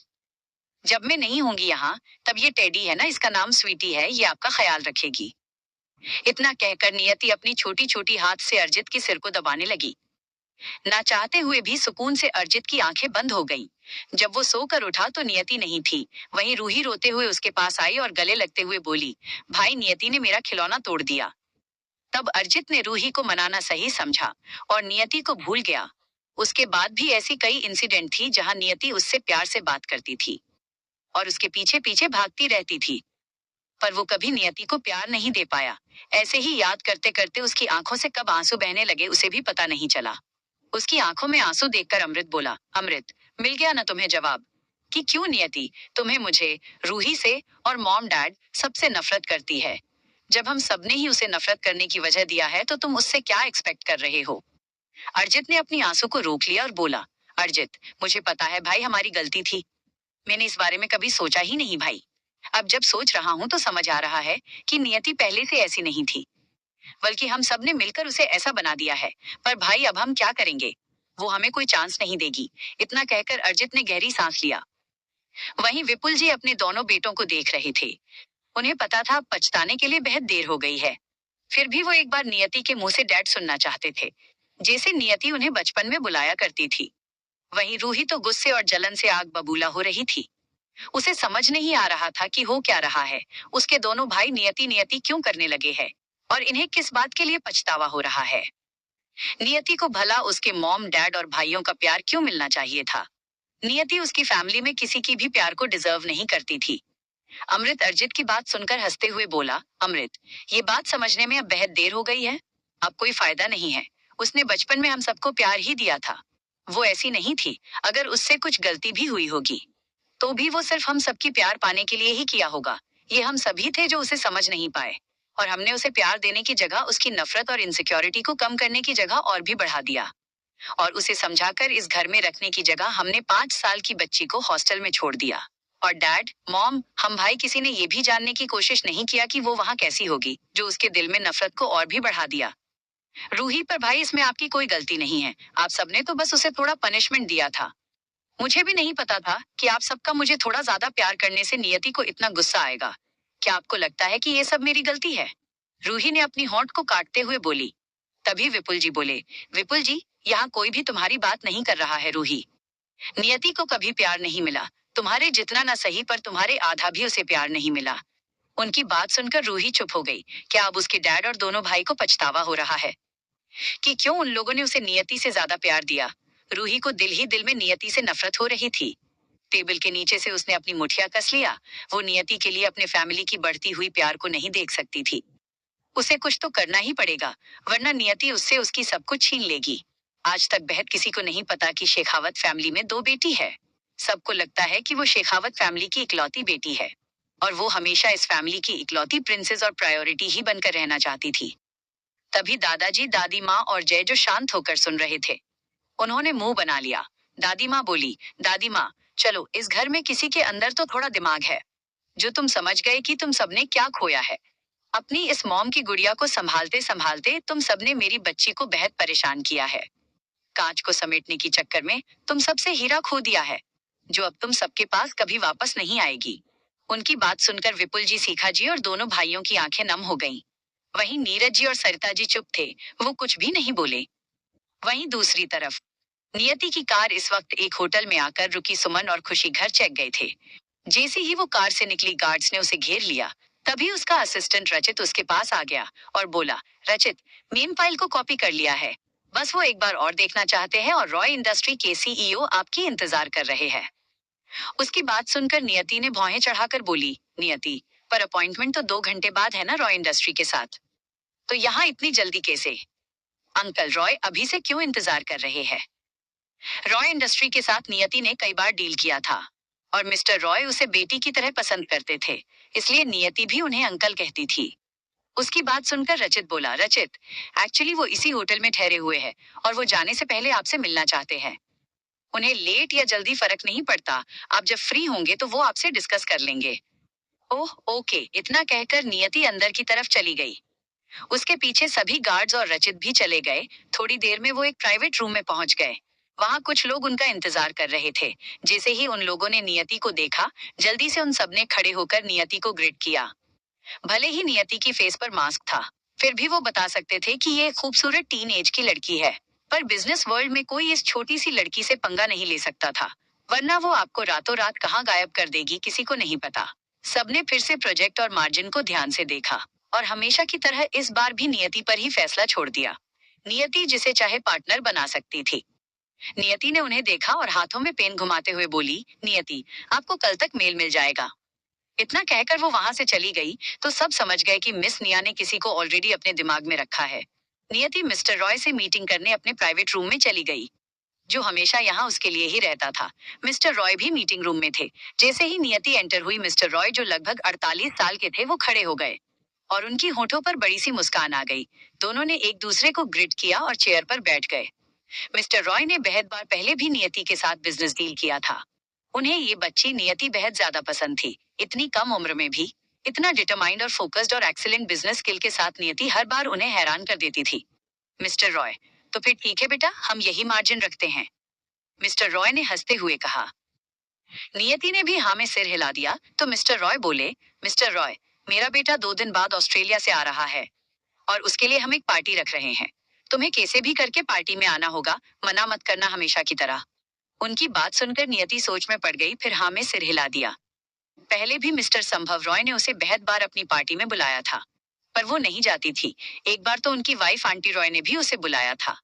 जब मैं नहीं होंगी यहाँ, तब ये टेडी है ना, इसका नाम स्वीटी है, ये आपका ख्याल रखेगी। इतना कहकर नियति अपनी छोटी छोटी हाथ से अर्जित के सिर को दबाने लगी। ना चाहते हुए भी सुकून से अर्जित की आंखें बंद हो गईं। जब वो सोकर उठा तो नियति नहीं थी। वहीं रूही रोते हुए उसके पास आई और गले लगते हुए बोली, भाई नियति ने मेरा खिलौना तोड़ दिया। तब अर्जित ने रूही को मनाना सही समझा और नियति को भूल गया। उसके बाद भी ऐसी कई इंसिडेंट थी जहां नियति उससे प्यार से बात करती थी और उसके पीछे पीछे भागती रहती थी, पर वो कभी नियति को प्यार नहीं दे पाया। ऐसे ही याद करते करते उसकी आंखों से कब आंसू बहने लगे उसे भी पता नहीं चला। उसकी आंखों में आंसू देखकर अमृत बोला, अमृत, मिल गया ना तुम्हें जवाब कि क्यों नियति तुम्हें, मुझे, रूही से और मॉम डैड सबसे नफरत करती है। जब हम सबने ही उसे नफरत करने की वजह दिया है तो तुम उससे क्या एक्सपेक्ट कर रहे हो? अर्जित ने अपनी आंसू को रोक लिया और बोला, अर्जित, मुझे पता है भाई, हमारी गलती थी। मैंने इस बारे में कभी सोचा ही नहीं भाई। अब जब सोच रहा हूँ तो समझ आ रहा है कि नियति पहले से ऐसी नहीं थी, बल्कि हम सब ने मिलकर उसे ऐसा बना दिया है। पर भाई अब हम क्या करेंगे, वो हमें कोई चांस नहीं देगी। इतना कहकर अर्जित ने गहरी सांस लिया। वहीं विपुल जी अपने दोनों बेटों को देख रहे थे। उन्हें पता था पछताने के लिए बेहद देर हो गई है, फिर भी वो एक बार नियति के मुंह से डैड सुनना चाहते थे, जैसे नियति उन्हें बचपन में बुलाया करती थी। वहीं रूही तो गुस्से और जलन से आग बबूला हो रही थी। उसे समझ नहीं आ रहा था कि हो क्या रहा है। उसके दोनों भाई नियति नियति क्यों करने लगे हैं और इन्हें किस बात के लिए पछतावा हो रहा है। नियति को भला उसके मॉम डैड और भाइयों का प्यार क्यों मिलना चाहिए था? नियति उसकी फैमिली में किसी की भी प्यार को डिजर्व नहीं करती थी। अमृत अर्जित की बात सुनकर हंसते हुए बोला, अमृत, ये बात समझने में अब बेहद देर हो गई है। अब कोई फायदा नहीं है। उसने बचपन में हम सबको प्यार ही दिया था। वो ऐसी नहीं थी। अगर उससे कुछ गलती भी हुई होगी तो भी वो सिर्फ हम सबकी प्यार पाने के लिए ही किया होगा। ये हम सभी थे जो उसे समझ नहीं पाए और हमने उसे प्यार देने की जगह उसकी नफरत और इनसिक्योरिटी को कम करने की जगह और भी बढ़ा दिया। और उसे समझाकर इस घर में रखने की जगह हमने 5 साल की बच्ची को हॉस्टल में छोड़ दिया। और डैड, मॉम, हम भाई किसी ने ये भी जानने की कोशिश नहीं किया कि वो वहाँ कैसी होगी, जो उसके दिल में नफरत को और भी बढ़ा दिया। रूही, पर भाई इसमें आपकी कोई गलती नहीं है। आप सबने तो बस उसे थोड़ा पनिशमेंट दिया था। मुझे भी नहीं पता था कि आप सबका मुझे थोड़ा ज्यादा प्यार करने से नियति को इतना गुस्सा आएगा। क्या आपको लगता है कि ये सब मेरी गलती है? रूही ने अपनी होंठ को काटते हुए बोली। तभी विपुल जी बोले, विपुल जी, यहाँ कोई भी तुम्हारी बात नहीं कर रहा है रूही। नियति को कभी प्यार नहीं मिला तुम्हारे जितना ना सही पर तुम्हारे आधा भी उसे प्यार नहीं मिला। उनकी बात सुनकर रूही चुप हो गई। क्या अब उसके डैड और दोनों भाई को पछतावा हो रहा है कि क्यों उन लोगों ने उसे नियति से ज्यादा प्यार दिया? रूही को दिल ही दिल में नियति से नफरत हो रही थी। टेबल के नीचे से उसने अपनी मुठिया कस लिया। वो नियति के लिए अपने फैमिली की बढ़ती हुई प्यार को नहीं देख सकती थी। उसे कुछ तो करना ही पड़ेगा, वरना नियति उससे उसकी सब कुछ छीन लेगी। आज तक बेहद किसी को नहीं पता कि शेखावत फैमिली में 2 बेटी है। सबको लगता है कि वो शेखावत फैमिली की इकलौती बेटी है और वो हमेशा इस फैमिली की इकलौती प्रिंसेस और प्रायोरिटी ही बनकर रहना चाहती थी। तभी दादाजी, दादी माँ और जय जो शांत होकर सुन रहे थे, उन्होंने मुंह बना लिया। दादी माँ बोली, दादी माँ, चलो, इस घर में किसी के अंदर तो थोड़ा दिमाग है जो तुम समझ गए कि तुम सबने क्या खोया है। अपनी इस मॉम की गुड़िया को संभालते संभालते तुम सबने मेरी बच्ची को बेहद परेशान किया है। कांच को समेटने की चक्कर में तुम सबसे हीरा खो दिया है, जो अब तुम सबके पास कभी वापस नहीं आएगी। उनकी बात सुनकर विपुल जी, सीखा जी और दोनों भाइयों की आंखें नम हो गईं। वहीं नीरज जी और सरिता जी चुप थे, वो कुछ भी नहीं बोले। वहीं दूसरी तरफ नियति की कार इस वक्त एक होटल में आकर रुकी। सुमन और खुशी घर चेक गए थे। जैसे ही वो कार से निकली, गार्ड्स ने उसे घेर लिया। तभी उसका असिस्टेंट रचित उसके पास आ गया और बोला, रचित, मेम फाइल को कॉपी कर लिया है, बस वो एक बार और देखना चाहते हैं और रॉय इंडस्ट्री के सीईओ आपकी इंतजार कर रहे हैं। उसकी बात सुनकर नियति ने भौहें चढ़ाकर बोली, नियति, पर अपॉइंटमेंट तो 2 घंटे बाद है ना रॉय इंडस्ट्री के साथ, तो यहाँ इतनी जल्दी कैसे? अंकल, रॉय अभी से क्यों इंतजार कर रहे हैं? रॉय इंडस्ट्री के साथ नियति ने कई बार डील किया था और मिस्टर रॉय उसे बेटी की तरह पसंद करते थे, इसलिए नियति भी उन्हें अंकल कहती थी। उसकी बात सुनकर रचित बोला, रचित, एक्चुअली वो इसी होटल में ठहरे हुए हैं और वो जाने से पहले आपसे मिलना चाहते हैं। उन्हें लेट या जल्दी फर्क नहीं पड़ता, आप जब फ्री होंगे तो वो आपसे डिस्कस कर लेंगे। ओह ओके, इतना कहकर नियति अंदर की तरफ चली गई। उसके पीछे सभी गार्ड्स और रचित भी चले गए। थोड़ी देर में वो एक प्राइवेट रूम में पहुंच गए। वहां कुछ लोग उनका इंतजार कर रहे थे। जैसे ही उन लोगों ने नियति को देखा, जल्दी से उन सबने खड़े होकर नियति को ग्रिट किया। भले ही नियति की फेस पर मास्क था, फिर भी वो बता सकते थे कि ये खूबसूरत टीन एज की लड़की है। पर बिजनेस वर्ल्ड में कोई इस छोटी सी लड़की से पंगा नहीं ले सकता था, वरना वो आपको रातों रात कहाँ गायब कर देगी किसी को नहीं पता। सबने फिर से प्रोजेक्ट और मार्जिन को ध्यान से देखा और हमेशा की तरह इस बार भी नियति पर ही फैसला छोड़ दिया। नियति जिसे चाहे पार्टनर बना सकती थी। नियति ने उन्हें देखा और हाथों में पेन घुमाते हुए बोली, नियति, आपको कल तक मेल मिल जाएगा। इतना कहकर वो वहां से चली गई तो सब समझ गए कि मिस निया ने किसी को ऑलरेडी अपने दिमाग में रखा है। नियति मिस्टर रॉय से मीटिंग करने अपने प्राइवेट रूम में चली गई, जो हमेशा यहाँ उसके लिए ही रहता था। मिस्टर रॉय भी मीटिंग रूम में थे। जैसे ही नियति एंटर हुई, मिस्टर रॉय जो लगभग 48 साल के थे, वो खड़े हो गए और उनकी होठों पर बड़ी सी मुस्कान आ गई। दोनों ने एक दूसरे को ग्रिट किया और चेयर पर बैठ गए। मिस्टर रॉय ने बेहद बार पहले भी नियति के साथ बिजनेस डील किया था। उन्हें ये बच्ची नियति बेहद ज्यादा पसंद थी। इतनी कम उम्र में भी इतना डिटरमाइंड और फोकस्ड और एक्सीलेंट बिजनेस स्किल के साथ नियति हर बार उन्हें हैरान कर देती थी। मिस्टर रॉय, तो फिर ठीक है बेटा, हम यही मार्जिन रखते हैं, मिस्टर रॉय ने हंसते हुए कहा। नियति ने भी हाँ में सिर हिला दिया तो मिस्टर रॉय बोले, मिस्टर रॉय, मेरा बेटा 2 दिन बाद ऑस्ट्रेलिया से आ रहा है और उसके लिए हम एक पार्टी रख रहे हैं। तुम्हें कैसे भी करके पार्टी में आना होगा, मना मत करना हमेशा की तरह। उनकी बात सुनकर नियति सोच में पड़ गई, फिर हाँ में सिर हिला दिया। पहले भी मिस्टर संभव रॉय ने उसे बेहद बार अपनी पार्टी में बुलाया था, पर वो नहीं जाती थी। एक बार तो उनकी वाइफ आंटी रॉय ने भी उसे बुलाया था,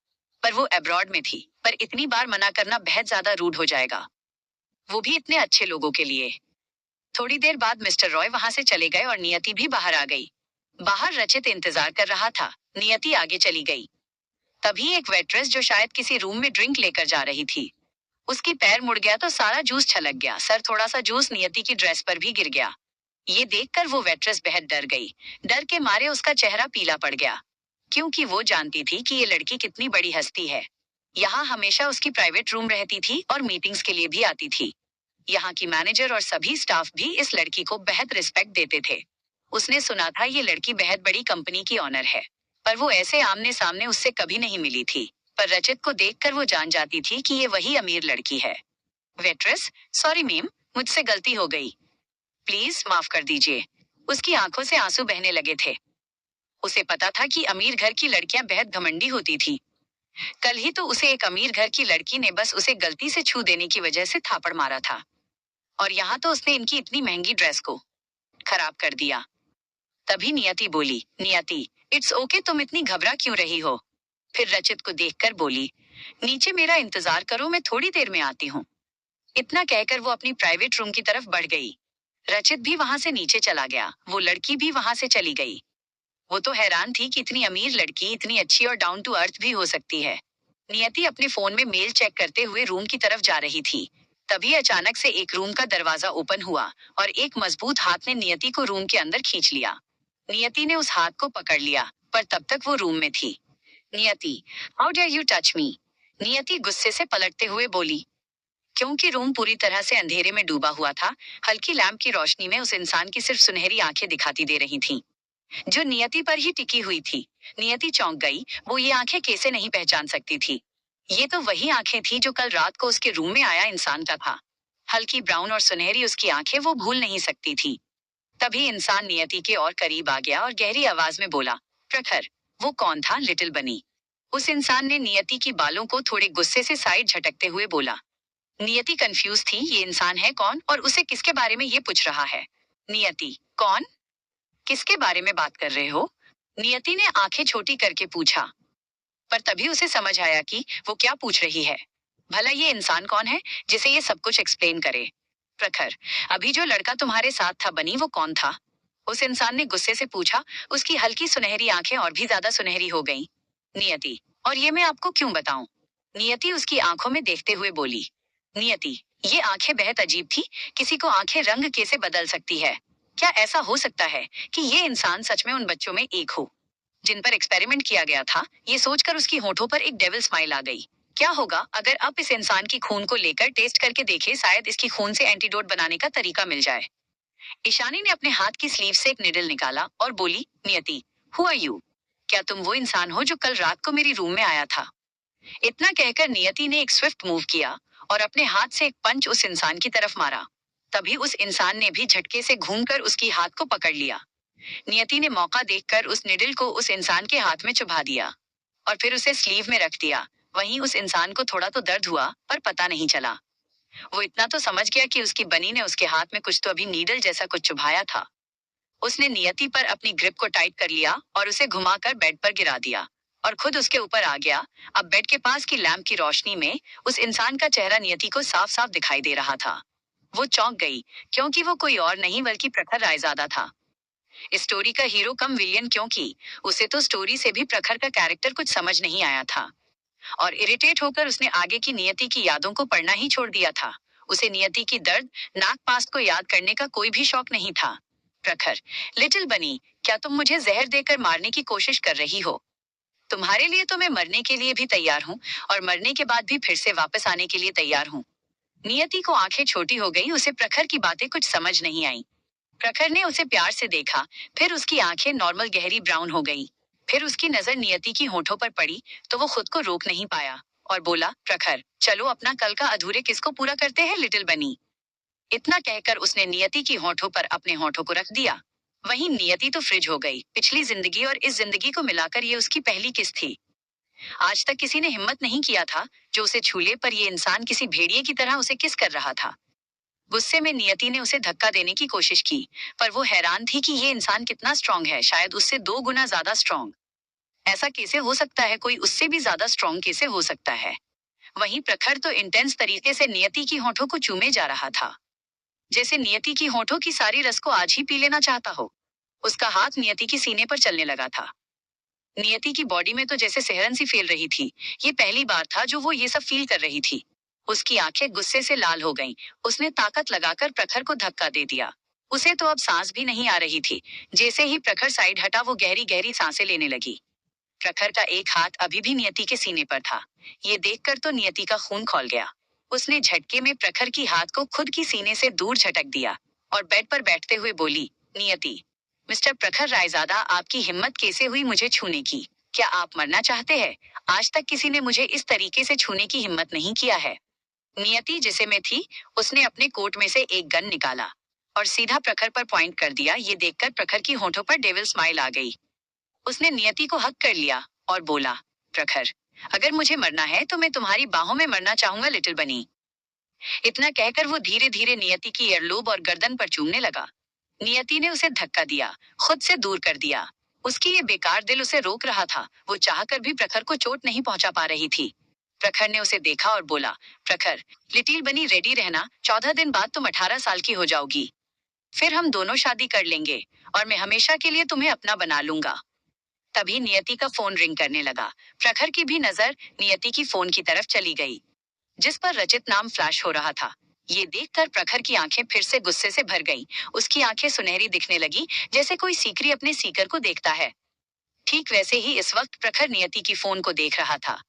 पर वो अब्रॉड में थी। पर इतनी बार मना करना बेहद ज्यादा रूड हो जाएगा, वो भी इतने अच्छे लोगों के लिए। थोड़ी देर बाद मिस्टर रॉय वहां से चले गए और नियति भी बाहर आ गई। बाहर रचित इंतजार कर रहा था। नियति आगे चली गई। तभी एक वेट्रेस जो शायद किसी रूम में ड्रिंक लेकर जा रही थी, उसकी पैर मुड़ गया तो सारा जूस छलक गया। सर थोड़ा सा जूस नियति की ड्रेस पर भी गिर गया। ये देखकर वो वेट्रेस बेहद डर गई। डर के मारे उसका चेहरा पीला पड़ गया, क्योंकि वो जानती थी कि ये लड़की कितनी बड़ी हस्ती है। यहाँ हमेशा उसकी प्राइवेट रूम रहती थी और मीटिंग्स के लिए भी आती थी। यहाँ की मैनेजर और सभी स्टाफ भी इस लड़की को बेहद रिस्पेक्ट देते थे। उसने सुना था ये लड़की बेहद बड़ी कंपनी की ऑनर है, पर वो ऐसे आमने सामने उससे कभी नहीं मिली थी। पर रचित को देखकर वो जान जाती थी कि ये वही अमीर लड़की है। वेट्रेस, सॉरी मैम, मुझसे गलती हो गई, प्लीज माफ कर दीजिए। उसकी आंखों से आंसू बहने लगे थे। उसे पता था कि अमीर घर की लड़कियां बेहद घमंडी होती थी। कल ही तो उसे एक अमीर घर की लड़की ने बस उसे गलती से छू देने की वजह से थापड़ मारा था। और यहाँ तो उसने इनकी इतनी महंगी ड्रेस को खराब कर दिया। तभी नियति बोली, नियति, इट्स ओके, तुम इतनी घबरा क्यों रही हो? फिर रचित को देखकर बोली, नीचे मेरा इंतजार करो, मैं थोड़ी देर में आती हूँ। इतना कहकर वो अपनी प्राइवेट रूम की तरफ बढ़ गई। रचित भी वहां से नीचे चला गया, वो लड़की भी वहां से चली गई। वो तो हैरान थी कि इतनी अमीर लड़की इतनी अच्छी और डाउन टू अर्थ भी हो सकती है। नियति अपने फोन में मेल चेक करते हुए रूम की तरफ जा रही थी। तभी अचानक से एक रूम का दरवाजा ओपन हुआ और एक मजबूत हाथ ने नियति को रूम के अंदर खींच लिया। नियति ने उस हाथ को पकड़ लिया, पर तब तक वो रूम में थी। Niyati, how dare you touch me? Niyati गुस्से से पलटते हुए बोली। क्योंकि रूम पूरी तरह से अंधेरे में डूबा हुआ था, हल्की लैंप की रोशनी में उस इंसान की सिर्फ सुनहरी आंखें दिखाती दे रही थीं, जो नियति पर ही टिकी हुई थी। नियति चौंक गई, वो ये आंखें कैसे नहीं पहचान सकती थी? ये तो वही आंखें थी जो कल रात को उसके रूम में आया इंसान का था। हल्की ब्राउन और सुनहरी उसकी आंखें वो भूल नहीं सकती थी। तभी इंसान नियति के और करीब आ गया और गहरी आवाज में बोला, प्रखर। वो कौन था, लिटिल बनी? उस इंसान ने नियति की बालों को थोड़े गुस्से से साइड झटकते हुए बोला। नियति कंफ्यूज थी, ये इंसान है कौन और उसे किसके बारे में ये पूछ रहा है? नियति, कौन? किसके बारे में बात कर रहे हो? नियति ने आंखें छोटी करके पूछा, पर तभी उसे समझ आया कि वो क्या पूछ रही है। भला ये इंसान कौन है जिसे ये सब कुछ एक्सप्लेन करे? प्रखर, अभी जो लड़का तुम्हारे साथ था बनी, वो कौन था? उस इंसान ने गुस्से से पूछा। उसकी हल्की सुनहरी आंखें और भी ज्यादा सुनहरी हो गईं। नियति, और ये मैं आपको क्यों बताऊं? नियति उसकी आंखों में देखते हुए बोली। नियति, ये आंखें बेहद अजीब थी, किसी को आंखें रंग कैसे बदल सकती है? क्या ऐसा हो सकता है कि ये इंसान सच में उन बच्चों में एक हो जिन पर एक्सपेरिमेंट किया गया था? ये सोचकर उसकी होठों पर एक डेविल स्माइल आ गई। क्या होगा अगर अब इस इंसान की खून को लेकर टेस्ट करके देखे, शायद इसकी खून से एंटीडोट बनाने का तरीका मिल जाए। ईशानी ने अपने हाथ की स्लीव से एक निडल निकाला और बोली, नियति, हु आर यू? क्या तुम वो इंसान हो जो कल रात को मेरी रूम में आया था? इतना कहकर नियति ने एक स्विफ्ट मूव किया और अपने हाथ से एक पंच उस इंसान की तरफ मारा। तभी उस इंसान ने भी झटके से घूमकर उसकी हाथ को पकड़ लिया। नियति ने मौका देखकर उस निडल को उस इंसान के हाथ में चुभा दिया और फिर उसे स्लीव में रख दिया। वहीं उस इंसान को थोड़ा तो दर्द हुआ, पर पता नहीं चला। वो इतना तो समझ गया कि उसकी बनी ने उसके हाथ में कुछ तो अभी नीडल जैसा कुछ चुभाया था। उसने नियति पर अपनी ग्रिप को टाइट कर लिया और उसे घुमाकर बेड पर गिरा दिया और खुद उसके ऊपर आ गया। अब बेड के पास की लैंप की रोशनी में उस इंसान का चेहरा नियति को साफ साफ दिखाई दे रहा था। वो चौंक गई, क्योंकि वो कोई और नहीं बल्कि प्रखर रायजादा था। इस स्टोरी का हीरो कम विलियन, क्योंकि उसे तो स्टोरी से भी प्रखर का कैरेक्टर कुछ समझ नहीं आया था और इरिटेट होकर उसने आगे की नियति की यादों को पढ़ना ही छोड़ दिया था। उसे नियति की दर्द नाक पास्ट को याद करने का कोई भी शौक नहीं था। प्रखर, लिटिल बनी, क्या तुम मुझे जहर देकर मारने की कोशिश कर रही हो? तुम्हारे लिए तो मैं मरने के लिए भी तैयार हूँ और मरने के बाद भी फिर से वापस आने के लिए तैयार हूँ। नियति को आंखें छोटी हो गई, उसे प्रखर की बातें कुछ समझ नहीं आई। प्रखर ने उसे प्यार से देखा, फिर उसकी आंखें नॉर्मल गहरी ब्राउन हो गई। फिर उसकी नजर नियति की होठों पर पड़ी तो वो खुद को रोक नहीं पाया और बोला, प्रखर, चलो अपना कल का अधूरे किसको पूरा करते हैं, लिटिल बनी। इतना कहकर उसने नियति की होठों पर अपने होठों को रख दिया। वहीं नियति तो फ्रिज हो गई। पिछली जिंदगी और इस जिंदगी को मिलाकर ये उसकी पहली किस थी। आज तक किसी ने हिम्मत नहीं किया था जो उसे छू ले, पर ये इंसान किसी भेड़िए की तरह उसे किस कर रहा था। गुस्से में नियति ने उसे धक्का देने की कोशिश की, पर वो हैरान थी कि ये इंसान कितना स्ट्रांग है, शायद उससे 2 गुना ज्यादा स्ट्रांग। ऐसा कैसे हो सकता है, कोई उससे भी ज्यादा स्ट्रांग कैसे हो सकता है? वहीं प्रखर तो इंटेंस तरीके से नियति की होठों को चूमे जा रहा था, जैसे नियति की होठों की सारी रस को आज ही पी लेना चाहता हो। उसका हाथ नियति की सीने पर चलने लगा था। नियति की बॉडी में तो जैसे सिहरन सी फैल रही थी। ये पहली बार था जो वो ये सब फील कर रही थी। उसकी आंखें गुस्से से लाल हो गईं। उसने ताकत लगाकर प्रखर को धक्का दे दिया। उसे तो अब सांस भी नहीं आ रही थी। जैसे ही प्रखर साइड हटा, वो गहरी गहरी सांसें लेने लगी। प्रखर का एक हाथ अभी भी नियति के सीने पर था। ये देखकर तो नियति का खून खौल गया। उसने झटके में प्रखर की हाथ को खुद की सीने से दूर झटक दिया और बेड पर बैठते हुए बोली, नियति, मिस्टर प्रखर रायजादा, आपकी हिम्मत कैसे हुई मुझे छूने की? क्या आप मरना चाहते हैं? आज तक किसी ने मुझे इस तरीके से छूने की हिम्मत नहीं किया है। नियति जिसे में थी, उसने अपने कोट में से एक गन निकाला और सीधा प्रखर पर पॉइंट कर दिया। ये देखकर प्रखर की होठों पर डेविल स्माइल आ गई। उसने नियति को हक कर लिया और बोला, प्रखर, अगर मुझे मरना है तो मैं तुम्हारी बाहों में मरना चाहूंगा, लिटिल बनी। इतना कहकर वो धीरे धीरे नियति की ईयरलोब और गर्दन पर चूमने लगा। नियति ने उसे धक्का दिया, खुद से दूर कर दिया। उसकी ये बेकार दिल उसे रोक रहा था। वो चाहकर भी प्रखर को चोट नहीं पहुंचा पा रही थी। प्रखर ने उसे देखा और बोला, प्रखर, लिटिल बनी रेडी रहना, 14 दिन बाद तुम 18 साल की हो जाओगी। फिर हम दोनों शादी कर लेंगे और मैं हमेशा के लिए तुम्हें अपना बना लूंगा। तभी नियति का फोन रिंग करने लगा। प्रखर की भी नजर नियति की फोन की तरफ चली गई, जिस पर रचित नाम फ्लैश हो रहा था। ये देखकर प्रखर की आंखें फिर से गुस्से से भर गईं। उसकी आंखें सुनहरी दिखने लगी, जैसे कोई सीकरी अपने सीकर को देखता है। ठीक वैसे ही इस वक्त प्रखर नियति की फोन को देख रहा था,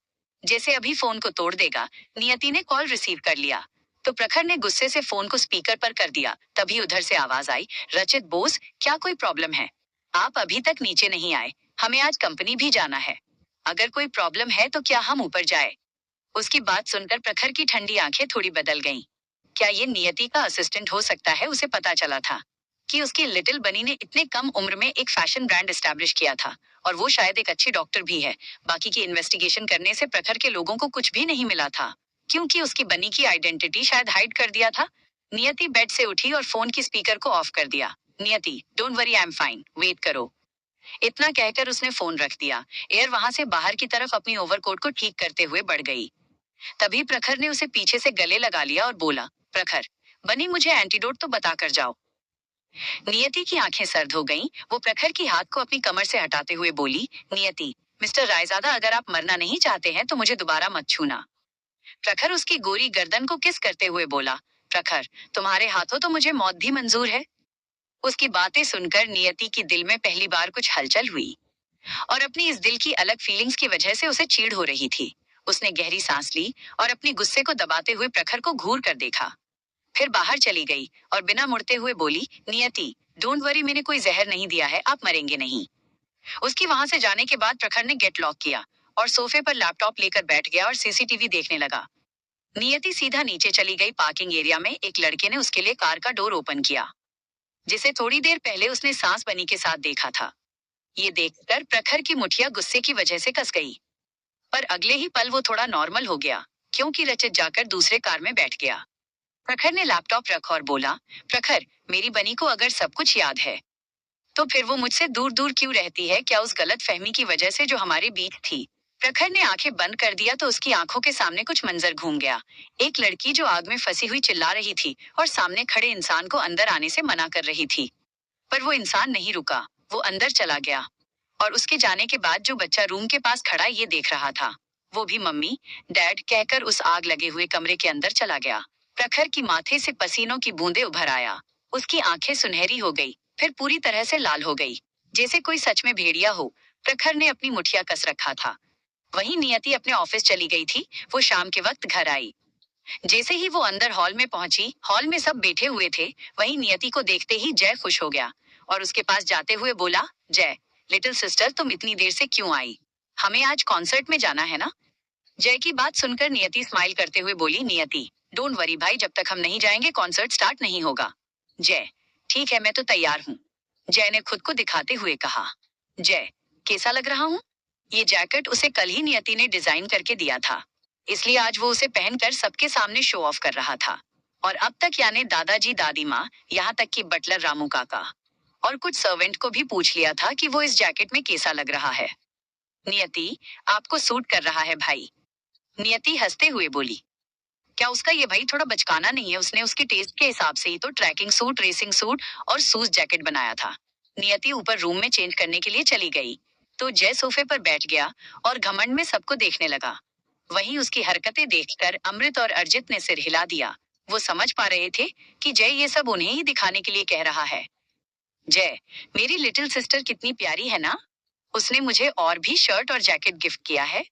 जैसे अभी फोन को तोड़ देगा। नियति ने कॉल रिसीव कर लिया तो प्रखर ने गुस्से से फोन को स्पीकर पर कर दिया। तभी उधर से आवाज आई, रचित बोस, क्या कोई प्रॉब्लम है? आप अभी तक नीचे नहीं आए, हमें आज कंपनी भी जाना है। अगर कोई प्रॉब्लम है तो क्या हम ऊपर जाए? उसकी बात सुनकर प्रखर की ठंडी आंखें थोड़ी बदल गईं। क्या ये नियति का असिस्टेंट हो सकता है? उसे पता चला था कि उसकी लिटिल बनी ने इतने कम उम्र में एक फैशन ब्रांड एस्टैब्लिश किया था, और वो शायद एक अच्छी डॉक्टर भी है। बाकी की इन्वेस्टिगेशन करने से प्रखर के लोगों को कुछ भी नहीं मिला था, क्योंकि उसकी बनी की आइडेंटिटी शायद हाइड कर दिया था। नियति बेड से उठी और फोन की स्पीकर को ऑफ कर दिया। Niyati, don't worry, I am fine, wait करो। इतना कहकर उसने फोन रख दिया। एयर वहां से बाहर की तरफ अपनी ओवरकोट को ठीक करते हुए बढ़ गई। तभी प्रखर ने उसे पीछे से गले लगा लिया और बोला, प्रखर, बनी मुझे एंटीडोट तो बता कर जाओ। नियति की आंखें सर्द हो गईं। वो प्रखर की हाथ को अपनी कमर से हटाते हुए बोली, नियति, मिस्टर रायजादा, अगर आप मरना नहीं चाहते हैं तो मुझे दोबारा मत छूना। प्रखर उसकी गोरी गर्दन को किस करते हुए बोला, प्रखर, तुम्हारे हाथों तो मुझे मौत भी मंजूर है। उसकी बातें सुनकर नियति की दिल में पहली बार कुछ हलचल हुई, और अपनी इस दिल की अलग फीलिंग्स की वजह से उसे चीड़ हो रही थी। उसने गहरी सांस ली और अपनी गुस्से को दबाते हुए प्रखर को घूर कर देखा। फिर बाहर चली गई और बिना मुड़ते हुए बोली, नियति, डोंट वरी, मैंने कोई जहर नहीं दिया है, आप मरेंगे नहीं। उसकी वहां से जाने के बाद प्रखर ने गेट लॉक किया और सोफे पर लैपटॉप लेकर बैठ गया और सीसीटीवी देखने लगा। नियति सीधा नीचे चली गई। पार्किंग एरिया में एक लड़के ने उसके लिए कार का डोर ओपन किया, जिसे थोड़ी देर पहले उसने सांस बनी के साथ देखा था। ये देखकर प्रखर की मुठिया गुस्से की वजह से कस गई, पर अगले ही पल वो थोड़ा नॉर्मल हो गया, क्योंकि रचित जाकर दूसरे कार में बैठ गया। प्रखर ने लैपटॉप रखा और बोला, प्रखर, मेरी बनी को अगर सब कुछ याद है तो फिर वो मुझसे दूर दूर क्यों रहती है? क्या उस गलत फहमी की वजह से जो हमारे बीच थी? प्रखर ने आंखें बंद कर दिया तो उसकी आंखों के सामने कुछ मंजर घूम गया। एक लड़की जो आग में फंसी हुई चिल्ला रही थी और सामने खड़े इंसान को अंदर आने से मना कर रही थी, पर वो इंसान नहीं रुका, वो अंदर चला गया। और उसके जाने के बाद जो बच्चा रूम के पास खड़ा ये देख रहा था, वो भी मम्मी, डैड कहकर उस आग लगे हुए कमरे के अंदर चला गया। प्रखर की माथे से पसीनों की बूंदें उभर आया। उसकी आंखें सुनहरी हो गई, फिर पूरी तरह से लाल हो गई, जैसे कोई सच में भेड़िया हो। प्रखर ने अपनी मुठिया कस रखा था। वहीं नियति अपने ऑफिस चली गई थी। वो शाम के वक्त घर आई। जैसे ही वो अंदर हॉल में पहुंची, हॉल में सब बैठे हुए थे। वहीं नियति को देखते ही जय खुश हो गया और उसके पास जाते हुए बोला, जय, लिटिल सिस्टर, तुम इतनी देर से क्यों आई? हमें आज कॉन्सर्ट में जाना है ना? जय की बात सुनकर नियति स्माइल करते हुए बोली, नियति, डोंट वरी भाई, जब तक हम नहीं जाएंगे कॉन्सर्ट स्टार्ट नहीं होगा। जय, ठीक है, मैं तो तैयार हूँ, जय ने खुद को दिखाते हुए कहा। जय, कैसा लग रहा हूँ? ये जैकेट उसे कल ही नियति ने डिजाइन करके दिया था, इसलिए आज वो उसे पहनकर सबके सामने शो ऑफ कर रहा था। और अब तक यानी दादाजी, दादी माँ, यहाँ तक कि बटलर रामू काका और कुछ सर्वेंट को भी पूछ लिया था कि वो इस जैकेट में कैसा लग रहा है। नियति, आपको सूट कर रहा है भाई, नियति हंसते हुए बोली। क्या उसका ये भाई थोड़ा बचकाना नहीं है? उसने उसके टेस्ट के हिसाब से ही तो ट्रैकिंग सूट, रेसिंग सूट और शूज जैकेट बनाया था। नियति ऊपर रूम में चेंज करने के लिए चली गई तो जय सोफे पर बैठ गया और घमंड में सबको देखने लगा। वहीं उसकी हरकतें देखकर अमृत और अर्जित ने सिर हिला दिया। वो समझ पा रहे थे कि जय ये सब उन्हें ही दिखाने के लिए कह रहा है। जय, मेरी लिटिल सिस्टर कितनी प्यारी है ना? उसने मुझे और भी शर्ट और जैकेट गिफ्ट किया है,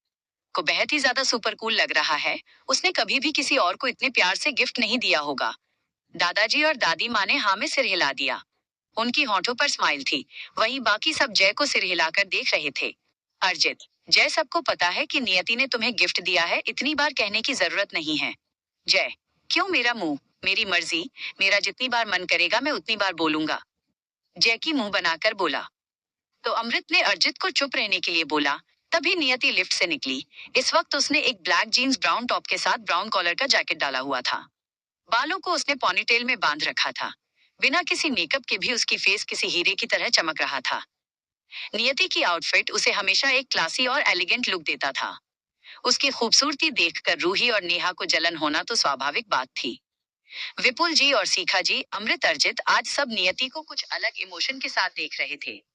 को बहुत ही ज्यादा सुपर कूल लग रहा है। उसने कभी भी किसी और को इतने प्यार से गिफ्ट नहीं दिया होगा। दादाजी और दादी माँ ने हाँ में सिर हिला दिया। उनकी होंठों पर स्माइल थी। वहीं बाकी सब जय को सिर हिलाकर देख रहे थे। अर्जित, जय, सबको पता है कि नियति ने तुम्हें गिफ्ट दिया है, इतनी बार कहने की जरूरत नहीं है। जय, क्यों? मेरा मुंह, मेरी मर्जी, मेरा जितनी बार मन करेगा मैं उतनी बार बोलूंगा, जय की मुंह बनाकर बोला। तो अमृत ने अर्जित को चुप रहने के लिए बोला। तभी नियति लिफ्ट से निकली। इस वक्त उसने एक ब्लैक जीन्स, ब्राउन टॉप के साथ ब्राउन कॉलर का जैकेट डाला हुआ था। बालों को उसने पॉनीटेल में बांध रखा था। बिना किसी मेकअप के भी उसकी फेस किसी हीरे की तरह चमक रहा था। नियति की आउटफिट उसे हमेशा एक क्लासी और एलिगेंट लुक देता था। उसकी खूबसूरती देखकर रूही और नेहा को जलन होना तो स्वाभाविक बात थी। विपुल जी और सीखा जी, अमृत, अर्जित आज सब नियति को कुछ अलग इमोशन के साथ देख रहे थे।